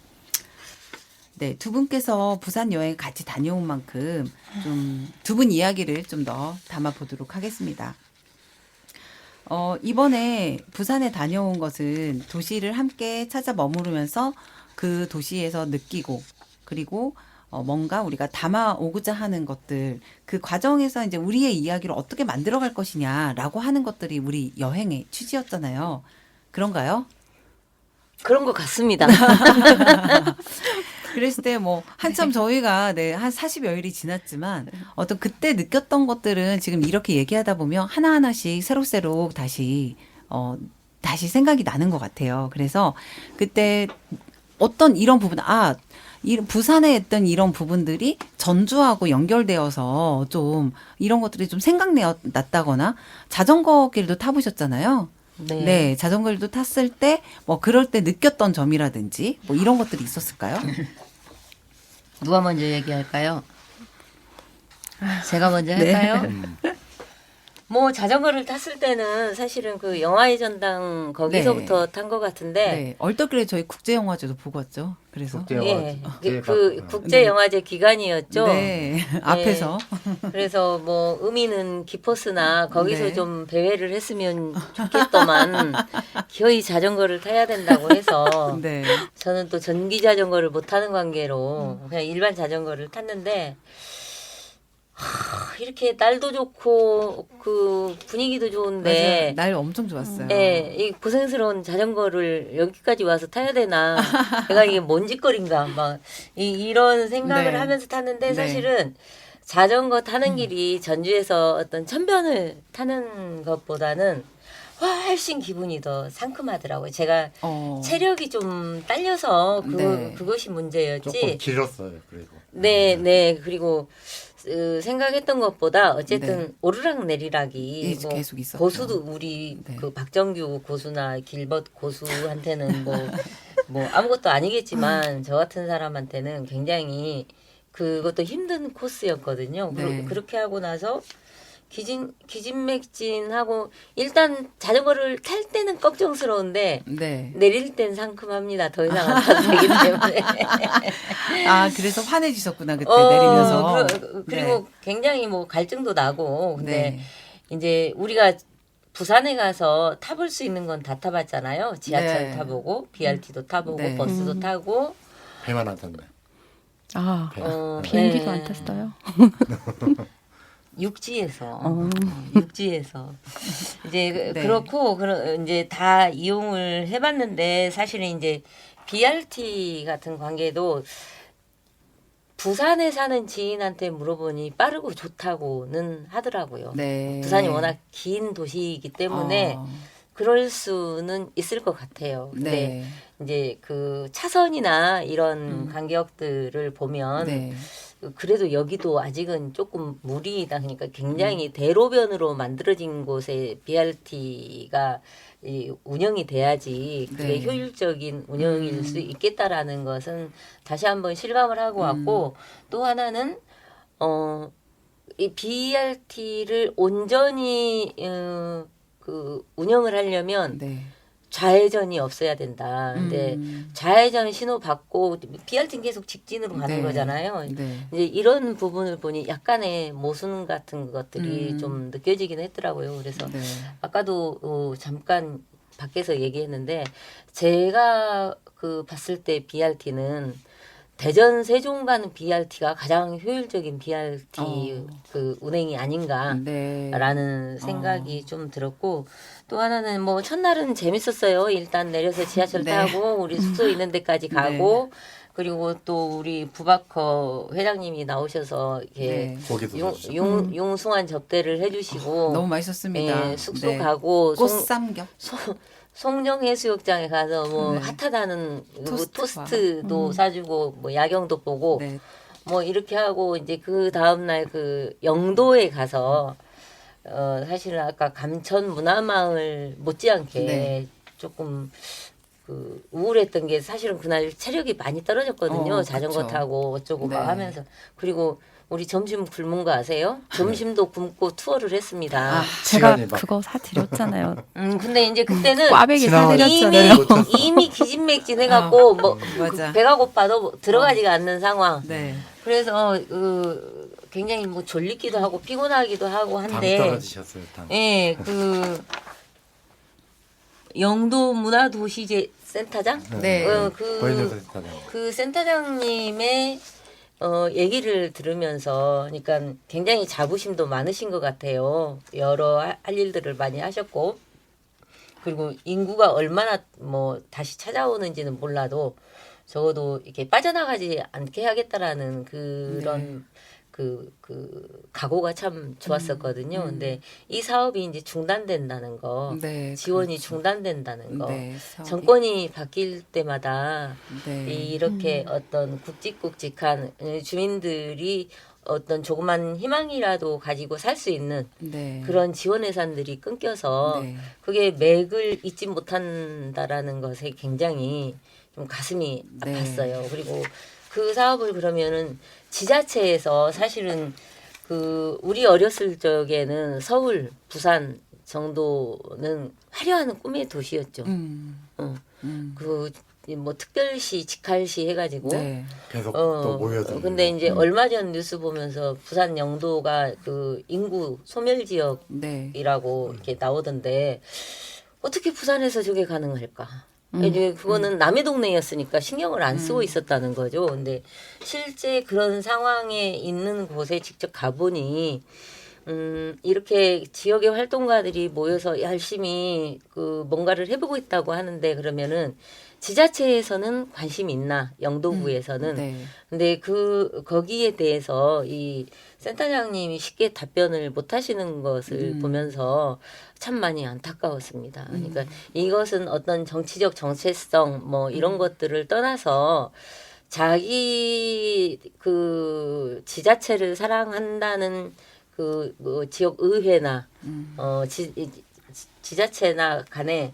네, 두 분께서 부산 여행 같이 다녀온 만큼 좀 두 분 이야기를 좀 더 담아보도록 하겠습니다. 이번에 부산에 다녀온 것은 도시를 함께 찾아 머무르면서 그 도시에서 느끼고 그리고 뭔가 우리가 담아오고자 하는 것들 그 과정에서 이제 우리의 이야기를 어떻게 만들어갈 것이냐라고 하는 것들이 우리 여행의 취지였잖아요. 그런가요? 그런 것 같습니다. 그랬을 때 뭐 한참 저희가 한 40여일이 지났지만 어떤 그때 느꼈던 것들은 지금 이렇게 얘기하다 보면 하나하나씩 새록새록 다시 생각이 나는 것 같아요. 그래서 그때 어떤 이런 부분, 부산에 있던 이런 부분들이 전주하고 연결되어서 좀 이런 것들이 좀 생각났다거나 자전거 길도 타보셨잖아요. 네, 자전거 길도 탔을 때 뭐 그럴 때 느꼈던 점이라든지 뭐 이런 것들이 있었을까요? 누가 먼저 얘기할까요? 제가 먼저 할까요? 뭐 자전거를 탔을 때는 사실은 그 영화의 전당 거기서부터 탄 것 같은데 네, 얼떨결에 저희 국제영화제도 보고 왔죠. 그래서 예, 그 국제영화제 기간이었죠. 네, 앞에서 그래서 뭐 의미는 깊었으나 거기서 네. 좀 배회를 했으면 좋겠더만 기어이 자전거를 타야 된다고 해서 네, 저는 또 전기 자전거를 못 타는 관계로 그냥 일반 자전거를 탔는데 이렇게 날도 좋고 그 분위기도 좋은데 맞아요. 날 엄청 좋았어요. 예, 이 고생스러운 자전거를 여기까지 와서 타야 되나? 내가 이게 뭔 짓거리인가? 막 이런 생각을 네. 하면서 탔는데 네. 사실은 자전거 타는 길이 전주에서 어떤 천변을 타는 것보다는 훨씬 기분이 더 상큼하더라고요. 제가 체력이 좀 딸려서 네. 그것이 문제였지. 조금 길었어요. 그리고 네. 그리고 생각했던 것보다 어쨌든 네. 오르락 내리락이 예, 계속 있었죠. 고수도 우리 네. 그 박정규 고수나 길벗 고수한테는 뭐 아무것도 아니겠지만 저 같은 사람한테는 굉장히 그것도 힘든 코스였거든요. 네. 그렇게 하고 나서 기진맥진하고 일단 자전거를 탈 때는 걱정스러운데 네. 내릴 땐 상큼합니다. 더 이상 안 타도 되기 때문에. 그래서 환해지셨구나 그때 내리면서. 그리고 굉장히 뭐 갈증도 나고 근데 네. 이제 우리가 부산에 가서 타볼 수 있는 건 다 타봤잖아요. 지하철 네. 타보고 BRT도 타보고 네. 버스도 타고 배만 안 탔네. 비행기도 네. 안 탔어요. 육지에서 육지에서 이제 네. 그렇고 이제 다 이용을 해봤는데 사실은 이제 BRT 같은 관계도 부산에 사는 지인한테 물어보니 빠르고 좋다고는 하더라고요. 네. 부산이 워낙 긴 도시이기 때문에 그럴 수는 있을 것 같아요. 근데 네. 이제 그 차선이나 이런 간격들을 보면 네. 그래도 여기도 아직은 조금 무리다 그러니까 굉장히 대로변으로 만들어진 곳에 BRT가 운영이 돼야지 그게 네. 효율적인 운영일 수 있겠다라는 것은 다시 한번 실감을 하고 왔고 또 하나는 이 BRT를 온전히 그 운영을 하려면 네. 좌회전이 없어야 된다. 근데 좌회전 신호 받고 BRT는 계속 직진으로 가는 네. 거잖아요. 네. 이제 이런 부분을 보니 약간의 모순 같은 것들이 좀 느껴지긴 했더라고요. 그래서 네. 아까도 잠깐 밖에서 얘기했는데 제가 그 봤을 때 BRT는 대전 세종 가는 BRT가 가장 효율적인 BRT 그 운행이 아닌가라는 네. 생각이 좀 들었고 또 하나는 뭐 첫날은 재밌었어요. 일단 내려서 지하철 네. 타고 우리 숙소 있는 데까지 가고 그리고 또 우리 부바커 회장님이 나오셔서 이렇게 네. 고기도 사주죠. 용숭한 접대를 해주시고 너무 맛있었습니다. 예, 숙소 네. 가고 꽃삼겹. 송정해수욕장에 가서 뭐 네. 핫하다는 토스트와. 토스트도 사주고 뭐 야경도 보고 네. 뭐 이렇게 하고 이제 그 다음 날 그 영도에 가서 사실은 아까 감천 문화마을 못지않게 네. 조금 그 우울했던 게 사실은 그날 체력이 많이 떨어졌거든요. 자전거 그쵸. 타고 어쩌고 막 네. 하면서 그리고 우리 점심 굶은 거 아세요? 점심도 굶고 투어를 했습니다. 아, 제가 시간이 막- 그거 사드렸잖아요. 근데 이제 그때는 꽈배기 지나가는 사드렸잖아요. 이미 기진맥진해갖고 뭐 맞아. 배가 고파도 들어가지가 않는 상황. 네. 그래서 굉장히 뭐 졸리기도 하고 피곤하기도 하고 당 한데, 떨어지셨어요. 당. 예, 영도 문화도시제 센터장, 네. 보현정서 센터장. 그 센터장님의 얘기를 들으면서, 그러니까 굉장히 자부심도 많으신 것 같아요. 여러 할 일들을 많이 하셨고, 그리고 인구가 얼마나 뭐 다시 찾아오는지는 몰라도 적어도 이렇게 빠져나가지 않게 하겠다라는 그런 그 각오가 참 좋았었거든요. 근데 이 사업이 이제 중단된다는 거, 네, 지원이 그렇죠. 중단된다는 거, 네, 사업이. 정권이 바뀔 때마다 네. 이렇게 어떤 굵직굵직한 주민들이 어떤 조그만 희망이라도 가지고 살 수 있는 네. 그런 지원 예산들이 끊겨서 네. 그게 맥을 잇지 못한다라는 것에 굉장히 좀 가슴이 네. 아팠어요. 그리고 그 사업을 그러면은 지자체에서 사실은 우리 어렸을 적에는 서울, 부산 정도는 화려한 꿈의 도시였죠. 어. 뭐 특별시, 직할시 해가지고 네. 계속 또 모여서. 근데 이제 얼마 전 뉴스 보면서 부산 영도가 그 인구 소멸 지역이라고 네. 이렇게 나오던데 어떻게 부산에서 저게 가능할까? 이제 그거는 남의 동네였으니까 신경을 안 쓰고 있었다는 거죠. 근데 실제 그런 상황에 있는 곳에 직접 가보니 이렇게 지역의 활동가들이 모여서 열심히 뭔가를 해보고 있다고 하는데 그러면은 지자체에서는 관심이 있나 영도구에서는 네. 근데 거기에 대해서 이 센터장님이 쉽게 답변을 못 하시는 것을 보면서 참 많이 안타까웠습니다. 그러니까 이것은 어떤 정치적 정체성 뭐 이런 것들을 떠나서 자기 지자체를 사랑한다는 뭐 지역 의회나 지자체나 간에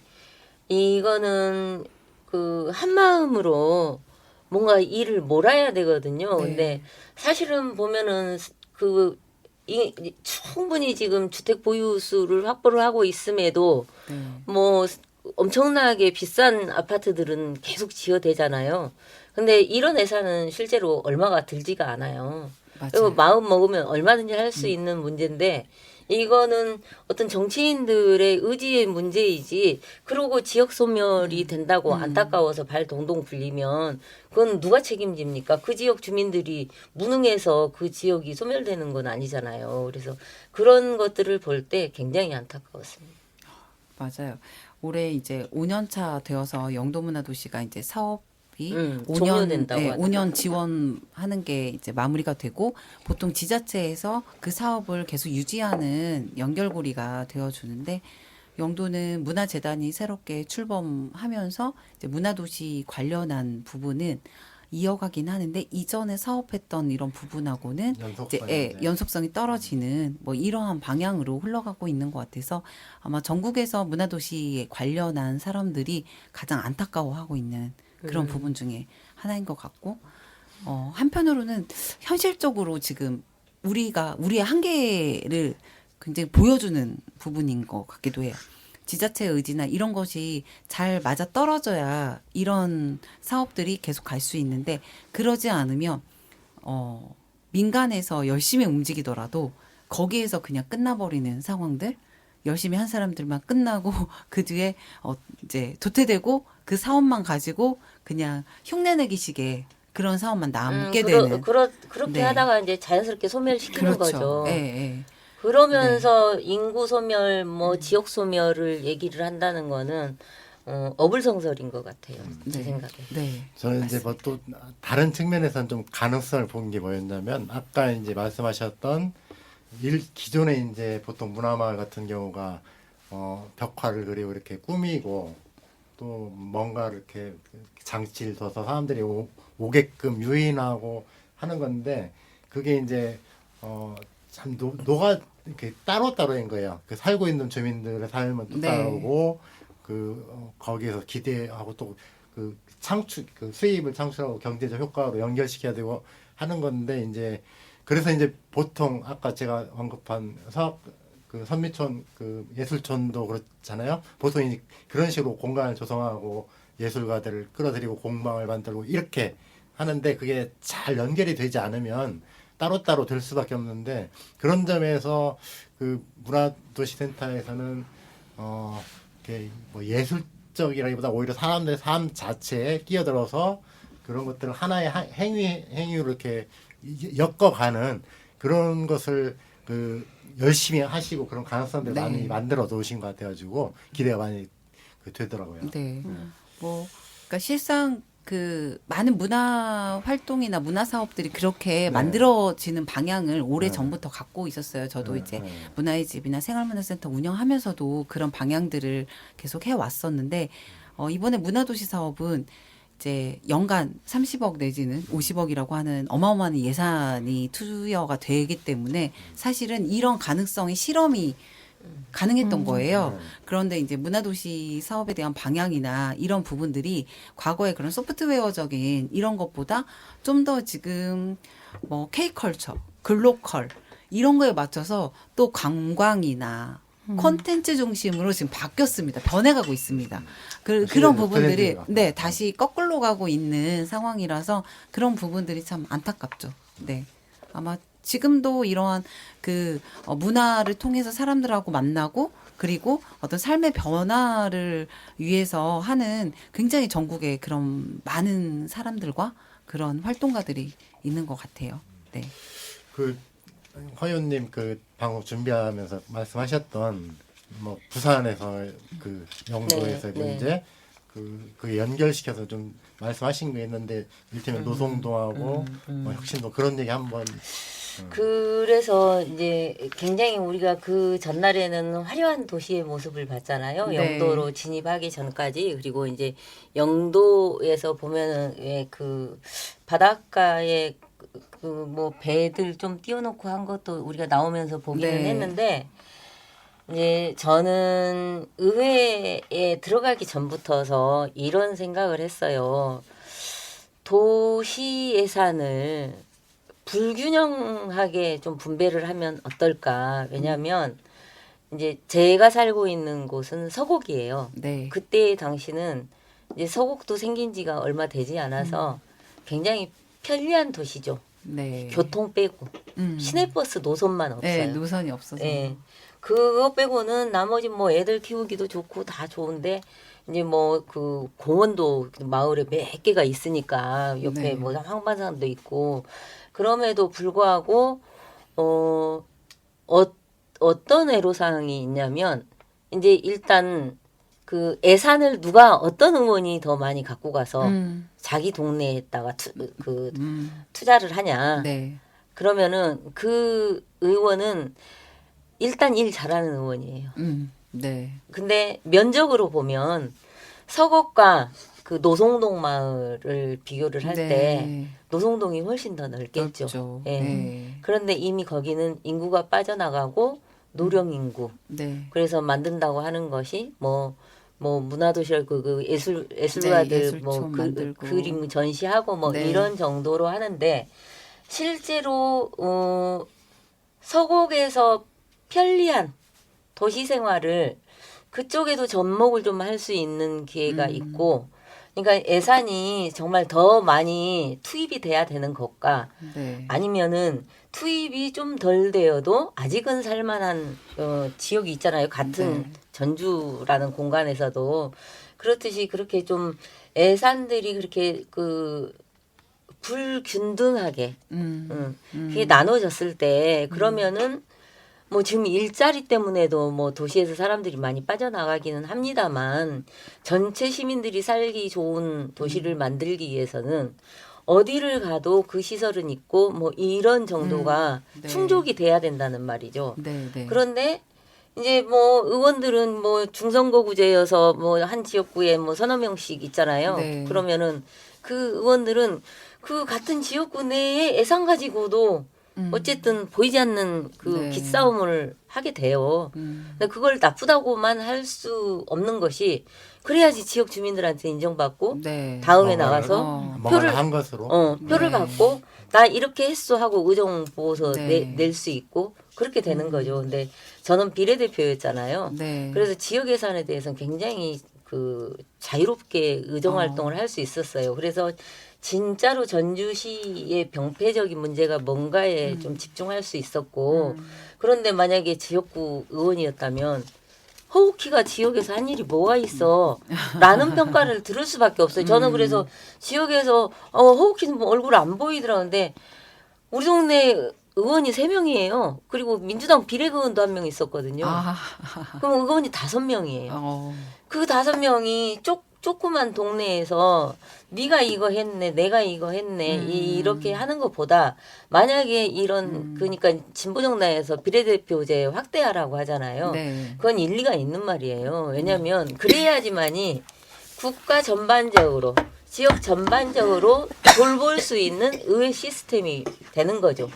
이거는 한 마음으로 뭔가 일을 몰아야 되거든요. 네. 근데 사실은 보면은 충분히 지금 주택 보유수를 확보를 하고 있음에도 네. 뭐 엄청나게 비싼 아파트들은 계속 지어대잖아요. 근데 이런 예산은 실제로 얼마가 들지가 않아요. 그리고 맞아요. 마음 먹으면 얼마든지 할 수 있는 문제인데 이거는 어떤 정치인들의 의지의 문제이지 그러고 지역 소멸이 된다고 안타까워서 발 동동 굴리면 그건 누가 책임집니까? 그 지역 주민들이 무능해서 그 지역이 소멸되는 건 아니잖아요. 그래서 그런 것들을 볼 때 굉장히 안타까웠습니다. 맞아요. 올해 이제 5년 차 되어서 영도문화도시가 이제 사업이 5년 종료된다고 하더라고요. 5년 지원하는 게 이제 마무리가 되고 보통 지자체에서 그 사업을 계속 유지하는 연결고리가 되어 주는데 영도는 문화재단이 새롭게 출범하면서 이제 문화도시 관련한 부분은 이어가긴 하는데 이전에 사업했던 이런 부분하고는 이제 연속성이 떨어지는 뭐 이러한 방향으로 흘러가고 있는 것 같아서 아마 전국에서 문화도시에 관련한 사람들이 가장 안타까워하고 있는 그런 부분 중에 하나인 것 같고 한편으로는 현실적으로 지금 우리의 한계를 굉장히 보여주는 부분인 것 같기도 해요. 지자체 의지나 이런 것이 잘 맞아 떨어져야 이런 사업들이 계속 갈 수 있는데 그러지 않으면 민간에서 열심히 움직이더라도 거기에서 그냥 끝나버리는 상황들 열심히 한 사람들만 끝나고 그 뒤에 이제 도태되고 그 사업만 가지고 그냥 흉내내기식의 그런 사업만 남게 되는 그렇게 네. 하다가 이제 자연스럽게 소멸시키는 그렇죠. 거죠. 예, 예. 그러면서 인구 소멸, 뭐 지역 소멸을 얘기를 한다는 거는 어불성설인 것 같아요. 제 네. 생각에. 네. 저는 이제 뭐 또 다른 측면에서는 좀 가능성을 본 게 뭐였냐면 아까 이제 말씀하셨던 기존에 이제 보통 문화마을 같은 경우가 벽화를 그리고 이렇게 꾸미고 또 뭔가 이렇게 장치를 둬서 사람들이 오게끔 유인하고 하는 건데 그게 이제 참 녹아 이렇게 따로따로인 거예요. 그 살고 있는 주민들의 삶은 또 네. 따로고 거기에서 기대하고 또 수입을 창출하고 경제적 효과로 연결시켜야 되고 하는 건데 이제 그래서 이제 보통 아까 제가 언급한 그 선미촌 그 예술촌도 그렇잖아요. 보통 이제 그런 식으로 공간을 조성하고 예술가들을 끌어들이고 공방을 만들고 이렇게 하는데 그게 잘 연결이 되지 않으면 따로따로 될 수밖에 없는데 그런 점에서 그 문화도시센터에서는 이렇게 뭐 예술적이라기보다 오히려 사람들의 삶 자체에 끼어들어서 그런 것들을 하나의 행위로 이렇게 엮어가는 그런 것을 그 열심히 하시고 그런 가능성들 네. 많이 만들어 놓으신 것 같아가지고 기대가 많이 되더라고요. 네. 뭐 그러니까 실상 그 많은 문화 활동이나 문화 사업들이 그렇게 만들어지는 방향을 오래 전부터 갖고 있었어요. 저도 이제 문화의 집이나 생활문화센터 운영하면서도 그런 방향들을 계속 해왔었는데 이번에 문화도시 사업은 이제 연간 30억 내지는 50억이라고 하는 어마어마한 예산이 투여가 되기 때문에 사실은 이런 가능성의 실험이 가능했던 거예요. 그런데 이제 문화도시 사업에 대한 방향이나 이런 부분들이 과거에 그런 소프트웨어적인 이런 것보다 좀 더 지금 뭐 K컬처, 글로컬 이런 거에 맞춰서 또 관광이나 콘텐츠 중심으로 지금 바뀌었습니다. 변해가고 있습니다. 그런 부분들이 트렌드가. 네 다시 거꾸로 가고 있는 상황이라서 그런 부분들이 참 안타깝죠. 네 아마 지금도 이러한 그 문화를 통해서 사람들하고 만나고 그리고 어떤 삶의 변화를 위해서 하는 굉장히 전국에 그런 많은 사람들과 그런 활동가들이 있는 것 같아요. 네. 그 허윤님 그 방송 준비하면서 말씀하셨던 뭐 부산에서 그 영도에서의 네, 문제 그 연결시켜서 좀 말씀하신 게 있는데 일테면 노송동하고 뭐 혁신도 그런 얘기 한번 그래서 이제 굉장히 우리가 그 전날에는 화려한 도시의 모습을 봤잖아요. 네. 영도로 진입하기 전까지. 그리고 이제 영도에서 보면은 왜 그 바닷가에 그 뭐 배들 좀 띄워놓고 한 것도 우리가 나오면서 보기는 네. 했는데 이제 저는 의회에 들어가기 전부터서 이런 생각을 했어요. 도시 예산을 불균형하게 좀 분배를 하면 어떨까. 왜냐하면 이제 제가 살고 있는 곳은 서곡이에요. 네. 그때 당시는 이제 서곡도 생긴 지가 얼마 되지 않아서 굉장히 편리한 도시죠. 네. 교통 빼고 시내버스 노선만 없어요. 네, 노선이 없어서. 예. 그거 빼고는 나머지 뭐 애들 키우기도 좋고 다 좋은데 이제 뭐 그 공원도 마을에 몇 개가 있으니까 옆에 네. 뭐 황반산도 있고 그럼에도 불구하고 어떤 애로사항이 있냐면 이제 일단 그 예산을 누가 어떤 의원이 더 많이 갖고 가서 자기 동네에다가 투자를 하냐. 네. 그러면은 그 의원은 일단 일 잘하는 의원이에요. 네. 근데 면적으로 보면 서곡과 그 노송동 마을을 비교를 할 때 네. 노송동이 훨씬 더 넓겠죠. 넓죠. 예. 네. 그런데 이미 거기는 인구가 빠져나가고 노령 인구. 네. 그래서 만든다고 하는 것이 뭐 문화도시를 그 예술가들 네, 예술촌 뭐 만들고. 그림 전시하고 뭐 네. 이런 정도로 하는데 실제로 서곡에서 편리한 도시 생활을 그쪽에도 접목을 좀 할 수 있는 기회가 있고 그러니까 예산이 정말 더 많이 투입이 돼야 되는 것과 네. 아니면은 투입이 좀 덜 되어도 아직은 살만한 지역이 있잖아요. 같은 네. 전주라는 공간에서도 그렇듯이 그렇게 좀 예산들이 그렇게 그 불균등하게 그게 나눠졌을 때 그러면은 뭐 지금 일자리 때문에도 뭐 도시에서 사람들이 많이 빠져나가기는 합니다만 전체 시민들이 살기 좋은 도시를 만들기 위해서는 어디를 가도 그 시설은 있고 뭐 이런 정도가 네. 충족이 돼야 된다는 말이죠. 네. 네. 그런데 이제 뭐 의원들은 뭐 중선거구제여서 뭐 한 지역구에 뭐 서너 명씩 있잖아요. 네. 그러면은 그 의원들은 그 같은 지역구 내에 예산 가지고도 어쨌든 보이지 않는 그 네. 기싸움을 하게 돼요. 음. 근데 그걸 나쁘다고만 할 수 없는 것이 그래야지 지역 주민들한테 인정받고 네. 다음에 뭔가를- 나가서 뭔가를 표를- 한 것으로 표를 네. 받고 나 이렇게 했어 하고 의정 보고서 네. 낼 수 있고 그렇게 되는 거죠. 근데 저는 비례대표였잖아요. 네. 그래서 지역 예산에 대해서는 굉장히 그 자유롭게 의정 활동을 할 수 있었어요. 그래서 진짜로 전주시의 병폐적인 문제가 뭔가에 좀 집중할 수 있었고 그런데 만약에 지역구 의원이었다면 허우키가 지역에서 한 일이 뭐가 있어 라는 평가를 들을 수밖에 없어요. 저는 그래서 지역에서 허우키는 뭐 얼굴 안 보이더라는데 우리 동네 의원이 3명이에요. 그리고 민주당 비례의원도 1명 있었거든요. 아. 그럼 의원이 5명이에요. 어. 그 5명이 조그만 동네에서 네가 이거 했네, 내가 이거 했네 이렇게 하는 것보다 만약에 이런 그러니까 진보정당에서 비례대표제 확대하라고 하잖아요. 네. 그건 일리가 있는 말이에요. 왜냐하면 그래야지만이 국가 전반적으로 지역 전반적으로 돌볼 수 있는 의회 시스템이 되는 거죠.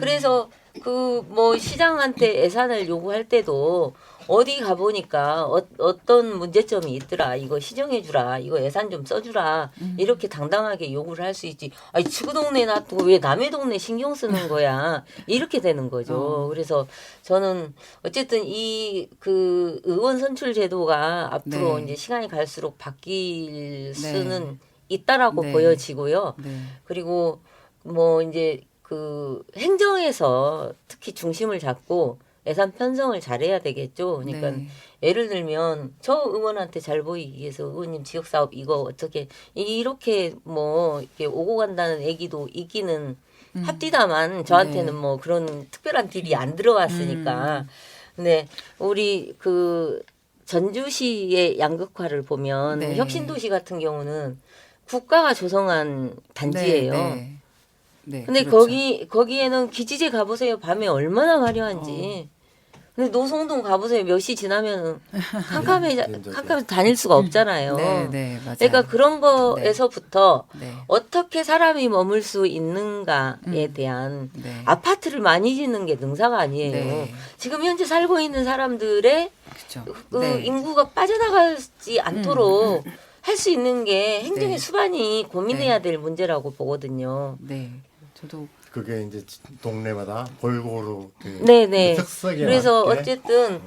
그래서 그 뭐 시장한테 예산을 요구할 때도 어디 가보니까 어떤 문제점이 있더라. 이거 시정해 주라. 이거 예산 좀 써주라. 이렇게 당당하게 요구를 할 수 있지. 아니 지구 동네 놔두고 왜 남의 동네 신경 쓰는 거야. 이렇게 되는 거죠. 그래서 저는 어쨌든 이 그 의원 선출 제도가 앞으로 네. 이제 시간이 갈수록 바뀔 네. 수는 있다라고 네. 보여지고요. 네. 그리고 뭐 이제 그 행정에서 특히 중심을 잡고 예산 편성을 잘해야 되겠죠. 그러니까 네. 예를 들면 저 의원한테 잘 보이기 위해서 의원님 지역 사업 이거 어떻게 이렇게 뭐 이렇게 오고 간다는 얘기도 있기는 합디다만 저한테는 네. 뭐 그런 특별한 딜이 안 들어왔으니까. 근데 우리 그 전주시의 양극화를 보면 네. 혁신도시 같은 경우는 국가가 조성한 단지예요. 네. 네. 근데 그렇죠. 거기에는 기지제 가보세요. 밤에 얼마나 화려한지. 근데 노송동 가보세요. 몇 시 지나면은 캄캄해서 다닐 수가 없잖아요. 네, 네, 맞아요. 그러니까 그런 거에서부터 네. 어떻게 사람이 머물 수 있는가에 대한 네. 아파트를 많이 짓는 게 능사가 아니에요. 네. 지금 현재 살고 있는 사람들의 그렇죠. 그 네. 인구가 빠져나가지 않도록 할 수 있는 게 행정의 네. 수반이 고민해야 될 문제라고 보거든요. 네. 저도 그게 이제 동네마다 골고루 그 네네. 특색에 그래서 맞게 어쨌든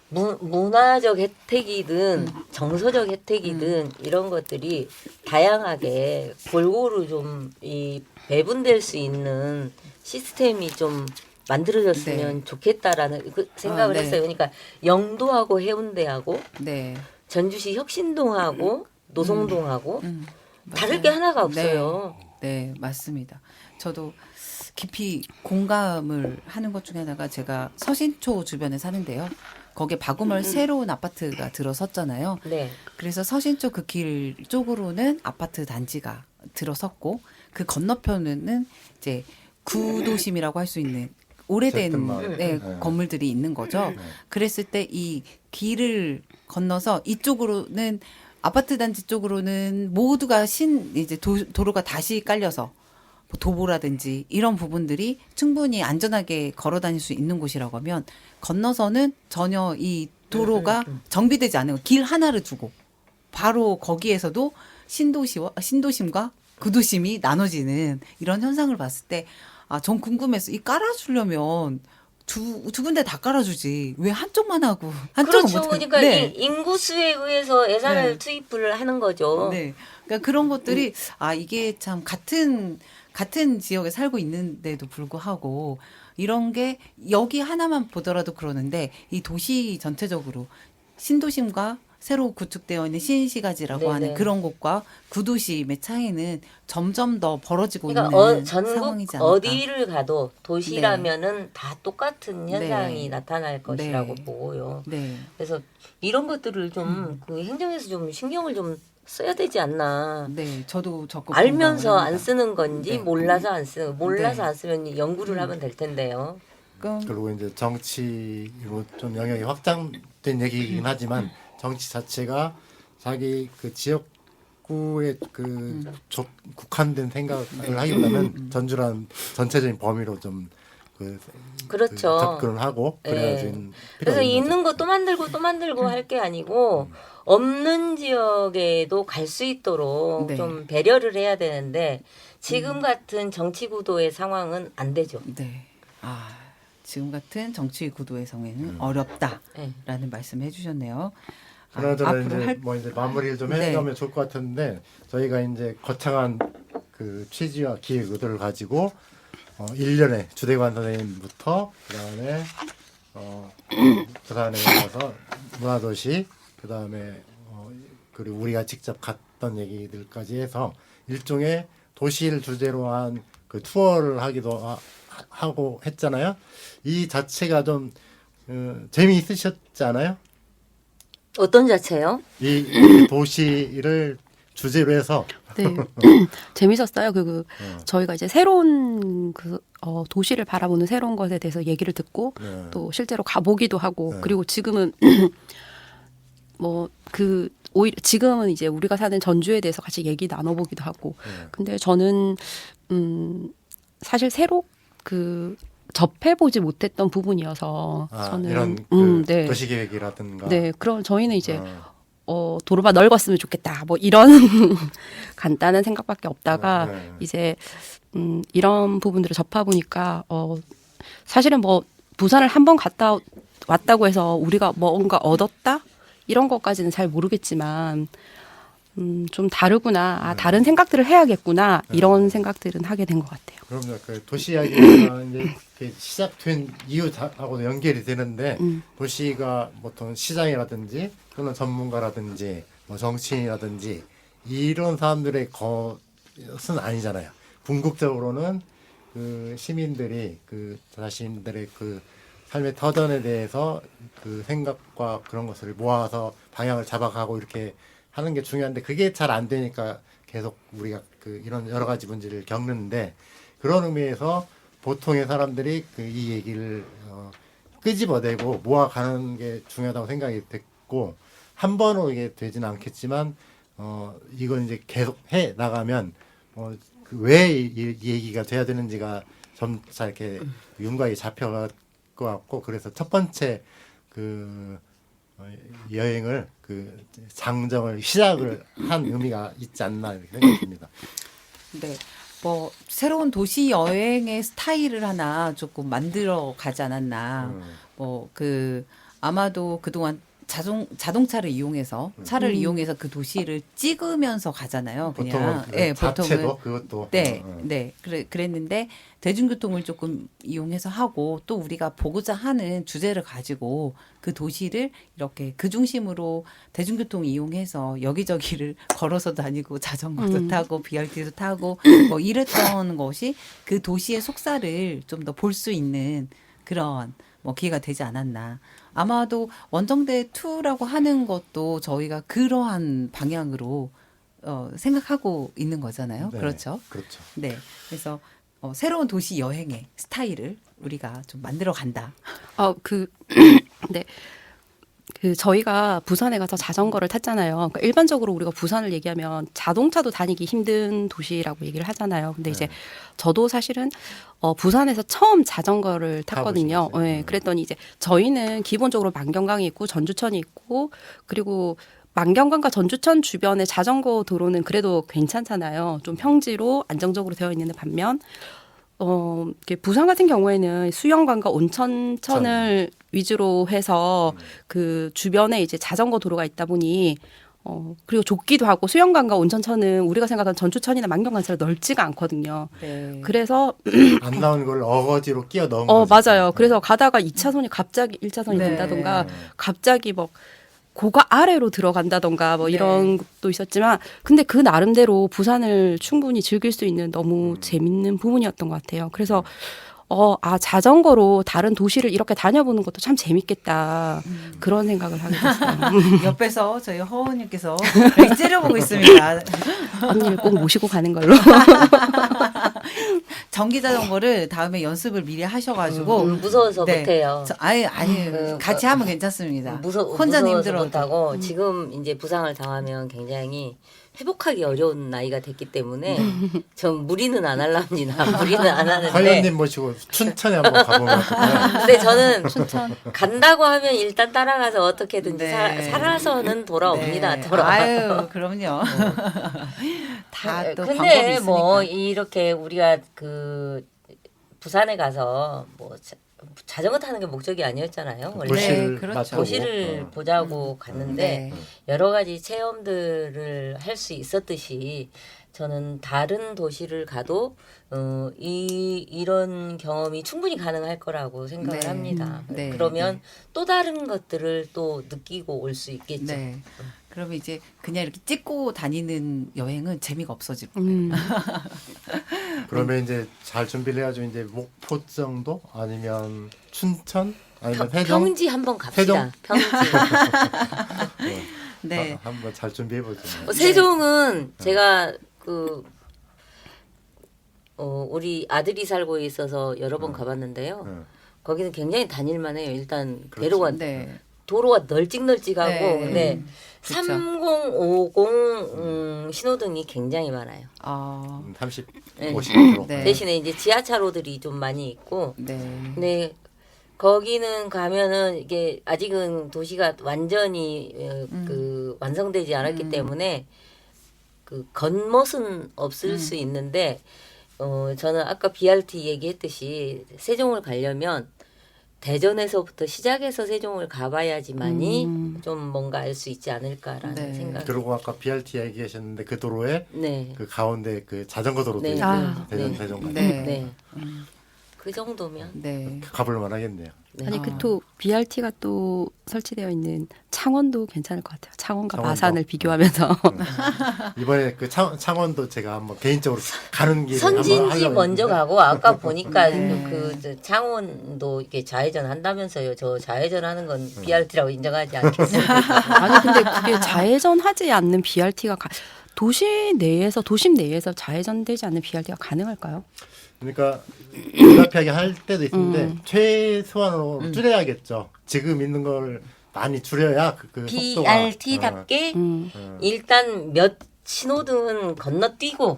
문화적 혜택이든 정서적 혜택이든 이런 것들이 다양하게 골고루 좀 이 배분될 수 있는 시스템이 좀 만들어졌으면 좋겠다라는 그 생각을 네. 했어요. 그러니까 영도하고 해운대하고 네. 전주시 혁신동하고 노송동하고 다를 맞아요. 게 하나가 없어요. 네, 맞습니다. 저도 깊이 공감을 하는 것 중에 하나가 제가 서신초 주변에 사는데요. 거기에 바구멀 새로운 아파트가 들어섰잖아요. 네. 그래서 서신초 그 길 쪽으로는 아파트 단지가 들어섰고 그 건너편에는 이제 구도심이라고 할 수 있는 오래된 제트마을. 네, 네. 건물들이 있는 거죠. 그랬을 때 이 길을 건너서 이쪽으로는 아파트 단지 쪽으로는 모두가 이제 도로가 다시 깔려서 뭐 도보라든지 이런 부분들이 충분히 안전하게 걸어 다닐 수 있는 곳이라고 하면 건너서는 전혀 이 도로가 정비되지 않은 길 하나를 두고 바로 거기에서도 신도심과 구도심이 나눠지는 이런 현상을 봤을 때 아, 전 궁금했어. 이 깔아주려면 두 군데 다 깔아주지. 왜 한쪽만 하고 한쪽은 그렇죠. 못 그러니까 네. 인구수에 의해서 예산을 네. 투입을 하는 거죠. 네. 그러니까 그런 것들이 아 이게 참 같은 지역에 살고 있는데도 불구하고 이런 게 여기 하나만 보더라도 그러는데 이 도시 전체적으로 신도심과 새로 구축되어 있는 신시가지라고 네네. 하는 그런 곳과 구도심의 차이는 점점 더 벌어지고 그러니까 있는 전국 상황이지 않을까. 어디를 가도 도시라면은 다 똑같은 현상이 네. 나타날 것이라고 네. 보고요. 네. 그래서 이런 것들을 좀 그 행정에서 좀 신경을 좀 써야 되지 않나. 네, 저도 적극 알면서 공감을 안 합니다. 쓰는 건지 네. 몰라서 안 쓰는 몰라서 네. 안 쓰면 연구를 하면 될 텐데요. 그리고 이제 정치로 좀 영역이 확장된 얘기이긴 하지만 정치 자체가 자기 그 지역 전주구의 국한된 생각을 하기보다는 전주라는 전체적인 범위로 좀 그렇죠. 접근을 하고 예. 그래야지. 그래서 있는 거 또 만들고 할 게 아니고 없는 지역에도 갈 수 있도록 네. 좀 배려를 해야 되는데 지금 같은 정치 구도의 상황은 안 되죠. 네. 지금 같은 정치 구도의 성에는 어렵다라는 네. 말씀을 해주셨네요. 그나저나 앞으로 이제 마무리를 좀 네. 해가면 좋을 것 같은데 저희가 이제 거창한 그 취지와 기획 의도를 가지고 1년에 주대관 선생님부터 그다음에 부산에 가서 문화도시 그다음에 그리고 우리가 직접 갔던 얘기들까지 해서 일종의 도시를 주제로 한 그 투어를 하기도 하고 했잖아요. 이 자체가 좀 재미있으셨잖아요. 어떤 자체요? 이 도시를 주제로 해서 네. 재밌었어요. 저희가 이제 새로운 도시를 바라보는 새로운 것에 대해서 얘기를 듣고 네. 또 실제로 가보기도 하고 네. 그리고 지금은 오히려 지금은 이제 우리가 사는 전주에 대해서 같이 얘기 나눠보기도 하고 네. 근데 저는 사실 새로 접해보지 못했던 부분이어서 저는 이런 네. 도시계획이라든가 네, 그럼 저희는 이제 도로가 넓었으면 좋겠다. 뭐 이런 간단한 생각밖에 없다가 네. 이제 이런 부분들을 접해보니까 사실은 뭐 부산을 한번 갔다 왔다고 해서 우리가 뭔가 얻었다 이런 것까지는 잘 모르겠지만 좀 다르구나. 다른 생각들을 해야겠구나. 이런 생각들은 하게 된 것 같아요. 그럼요. 그 도시 이야기가 이제 이렇게 시작된 이유하고도 연결이 되는데 도시가 보통 시장이라든지 또는 전문가라든지 뭐 정치인이라든지 이런 사람들의 것은 아니잖아요. 궁극적으로는 그 시민들이 그 자신들의 그 삶의 터전에 대해서 그 생각과 그런 것을 모아서 방향을 잡아가고 이렇게 하는 게 중요한데 그게 잘 안 되니까 계속 우리가 이런 여러 가지 문제를 겪는데 그런 의미에서 보통의 사람들이 이 얘기를 끄집어내고 모아가는 게 중요하다고 생각이 됐고 한 번으로 이게 되지는 않겠지만 이걸 이제 계속 해 나가면 왜 이 얘기가 돼야 되는지가 점차 이렇게 윤곽이 잡혀갈 것 같고 그래서 첫 번째 여행을 장정을 시작을 한 의미가 있지 않나 이렇게 생각됩니다. 네. 뭐 새로운 도시 여행의 스타일을 하나 조금 만들어 가지 않았나. 아마도 그동안 자동차를 이용해서 차를 이용해서 그 도시를 찍으면서 가잖아요. 그냥 보통은 자체도 그것도 네. 그랬는데 대중교통을 조금 이용해서 하고 또 우리가 보고자 하는 주제를 가지고 그 도시를 이렇게 그 중심으로 대중교통 이용해서 여기저기를 걸어서 다니고 자전거도 타고 BRT도 타고 뭐 이랬던 것이 그 도시의 속살을 좀 더 볼 수 있는 그런 뭐 기회가 되지 않았나. 아마도 원정대 2라고 하는 것도 저희가 그러한 방향으로 생각하고 있는 거잖아요. 네, 그렇죠. 그렇죠. 네. 그래서 새로운 도시 여행의 스타일을 우리가 좀 만들어 간다. 네. 저희가 부산에 가서 자전거를 탔잖아요. 그러니까 일반적으로 우리가 부산을 얘기하면 자동차도 다니기 힘든 도시라고 얘기를 하잖아요. 근데 이제 저도 사실은 부산에서 처음 자전거를 탔거든요. 네, 그랬더니 이제 저희는 기본적으로 만경강이 있고 전주천이 있고 그리고 만경강과 전주천 주변의 자전거 도로는 그래도 괜찮잖아요. 좀 평지로 안정적으로 되어 있는 반면 부산 같은 경우에는 수영관과 온천천을 위주로 해서 그 주변에 이제 자전거 도로가 있다 보니 그리고 좁기도 하고 수영관과 온천천은 우리가 생각하는 전주천이나 만경강처럼 넓지가 않거든요. 네. 그래서 안 나오는 걸 어거지로 끼워 넣은 거죠. 맞아요. 그래서 가다가 2차선이 갑자기 1차선이 네. 된다던가 갑자기 뭐 고가 아래로 들어간다던가 뭐 이런 것도 있었지만 근데 그 나름대로 부산을 충분히 즐길 수 있는 너무 재밌는 부분이었던 것 같아요. 그래서 자전거로 다른 도시를 이렇게 다녀보는 것도 참 재밌겠다. 그런 생각을 하게 됐어요. 옆에서 저희 허원님께서 이렇게 째려보고 있습니다. 언니를 꼭 모시고 가는 걸로. 전기 자전거를 다음에 연습을 미리 하셔가지고 무서워서 못해요. 아니 같이 하면 괜찮습니다. 혼자는 무서워서 힘들어도. 못하고 지금 이제 부상을 당하면 굉장히 회복하기 어려운 나이가 됐기 때문에 전 무리는 안 할랍니다. 무리는 안 하는데. 화연님 모시고 춘천에 한번 가보면 어떨까요? 근데 저는 간다고 하면 일단 따라가서 어떻게든지 네. 살아서는 돌아옵니다. 네. 돌아와요. 아유, 그럼요. 다 또 방법이 근데 있으니까. 뭐 이렇게 우리가 그 부산에 가서 뭐 자전거 타는 게 목적이 아니었잖아요. 원래 도시를 그렇죠. 맛보고. 도시를 보자고 갔는데 네. 여러 가지 체험들을 할 수 있었듯이 저는 다른 도시를 가도 이런 경험이 충분히 가능할 거라고 생각을 네. 합니다. 네. 그러면 또 다른 것들을 또 느끼고 올 수 있겠죠. 네. 그러면 이제 그냥 이렇게 찍고 다니는 여행은 재미가 없어질 거예요. 그러면 이제 잘 준비를 해가지고 이제 목포 정도 아니면 춘천 아니면 세종 평지 한번 갑시다. 세종? 평지. 네. 한번 잘 준비해 보죠. 세종은 제가 우리 아들이 살고 있어서 여러 번 가봤는데요. 거기는 굉장히 다닐만해요. 일단 그렇죠. 대로가 네. 도로가 널찍널찍하고 네. 근데 그렇죠. 3050 신호등이 굉장히 많아요. 30, 네. 50km. 네. 대신에 이제 지하차로들이 좀 많이 있고 네. 근데 거기는 가면은 이게 아직은 도시가 완전히 완성되지 않았기 때문에 그 겉멋은 없을 수 있는데 저는 아까 BRT 얘기했듯이 세종을 가려면 대전에서부터 시작해서 세종을 가봐야지만이 좀 뭔가 알 수 있지 않을까라는 네. 생각. 그리고 아까 BRT 얘기하셨는데 그 도로에 네. 그 가운데 그 자전거 도로도 네. 있고 아. 대전 네. 세종 가는 네. 네. 그 정도면 네. 가볼 만하겠네요. 네. 아니 그 또 BRT가 또 설치되어 있는 창원도 괜찮을 것 같아요. 창원과 창원도? 마산을 비교하면서 이번에 그 창원도 제가 한번 개인적으로 가는 길에 선진지 한번 하려고 먼저 했는데 가고 아까 보니까 네. 그 창원도 이렇게 좌회전 한다면서요. 저 좌회전 하는 건 BRT라고 인정하지 않겠습니다. 아니 근데 그게 좌회전하지 않는 BRT가 도심 내에서 좌회전되지 않는 BRT가 가능할까요? 그러니까 불가피하게 할 때도 있는데 최소한으로 줄여야겠죠. 지금 있는 걸 많이 줄여야 그 속도가 BRT답게 일단 몇 신호등은 건너뛰고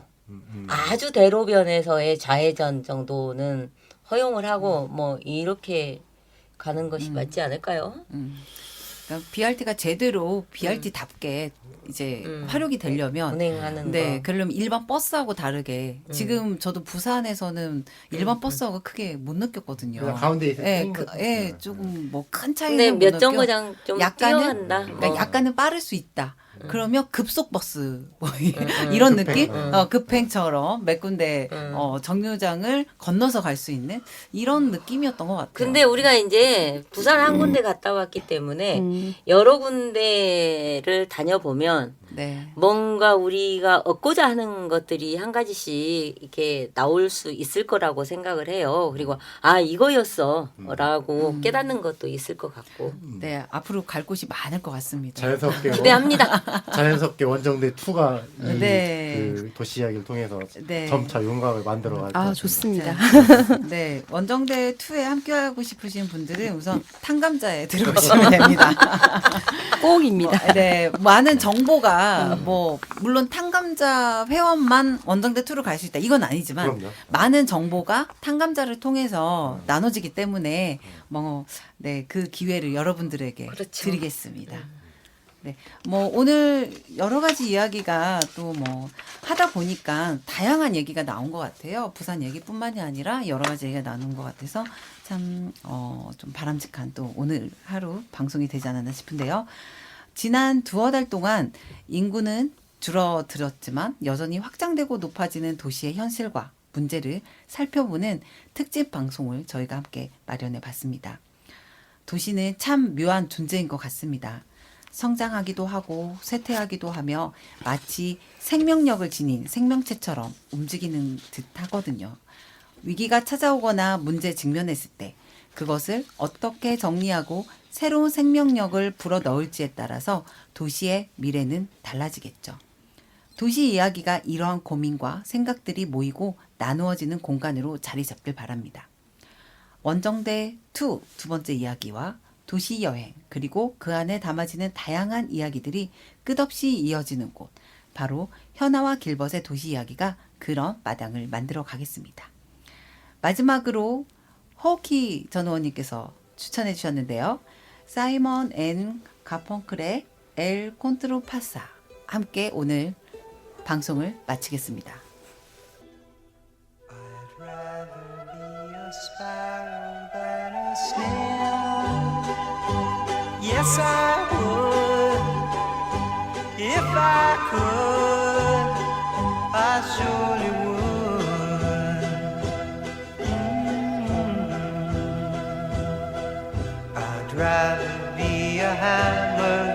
아주 대로변에서의 좌회전 정도는 허용을 하고 뭐 이렇게 가는 것이 맞지 않을까요? 그러니까 BRT가 제대로 BRT답게 이제 활용이 되려면 운행하는 네, 거. 그러려면 일반 버스하고 다르게 지금 저도 부산에서는 일반 버스하고 크게 못 느꼈거든요. 그냥 가운데 있는 예, 큰 그, 거. 예, 네. 조금 뭐 큰 근데 차이는 못 몇 느껴. 정거장 좀 약간은 뛰어간다. 그러니까 뭐. 약간은 빠를 수 있다. 그러면 급속 버스 뭐 이런 느낌, 급행처럼 몇 군데 정류장을 건너서 갈 수 있는 이런 느낌이었던 것 같아요. 근데 우리가 이제 부산 한 군데 갔다 왔기 때문에 여러 군데를 다녀보면 네, 뭔가 우리가 얻고자 하는 것들이 한 가지씩 이렇게 나올 수 있을 거라고 생각을 해요. 그리고 아 이거였어라고 깨닫는 것도 있을 것 같고 네 앞으로 갈 곳이 많을 것 같습니다. 자연스럽게 기대합니다. 자연스럽게 원정대 2가 네. 그 도시 이야기를 통해서 네. 점차 윤곽을 만들어 갈 것 아 같습니다. 좋습니다. 네, 원정대 2에 함께하고 싶으신 분들은 우선 탕감자에 들어오시면 됩니다. 꼭입니다. 네, 많은 정보가 뭐 물론 탕감자 회원만 원정대 2로 갈 수 있다. 이건 아니지만 그럼요. 많은 정보가 탕감자를 통해서 나눠지기 때문에 뭐 네, 그 기회를 여러분들에게 그렇죠. 드리겠습니다. 네, 뭐 오늘 여러 가지 이야기가 또 뭐 하다 보니까 다양한 얘기가 나온 것 같아요. 부산 얘기뿐만이 아니라 여러 가지 얘기가 나눈 것 같아서 참 좀 바람직한 또 오늘 하루 방송이 되지 않았나 싶은데요. 지난 두어 달 동안 인구는 줄어들었지만 여전히 확장되고 높아지는 도시의 현실과 문제를 살펴보는 특집 방송을 저희가 함께 마련해 봤습니다. 도시는 참 묘한 존재인 것 같습니다. 성장하기도 하고 쇠퇴하기도 하며 마치 생명력을 지닌 생명체처럼 움직이는 듯 하거든요. 위기가 찾아오거나 문제에 직면했을 때 그것을 어떻게 정리하고 새로운 생명력을 불어넣을지에 따라서 도시의 미래는 달라지겠죠. 도시 이야기가 이러한 고민과 생각들이 모이고 나누어지는 공간으로 자리 잡길 바랍니다. 원정대 2 두 번째 이야기와 도시 여행 그리고 그 안에 담아지는 다양한 이야기들이 끝없이 이어지는 곳 바로 현아와 길벗의 도시 이야기가 그런 마당을 만들어 가겠습니다. 마지막으로 허키 전 의원님께서 추천해 주셨는데요. 사이먼 앤 가펑클의 엘 콘트로 파사 함께 오늘 방송을 마치겠습니다. I'd rather be a sparrow than a snail. Yes, I would. If I could, I surely would. I'd rather be a hammer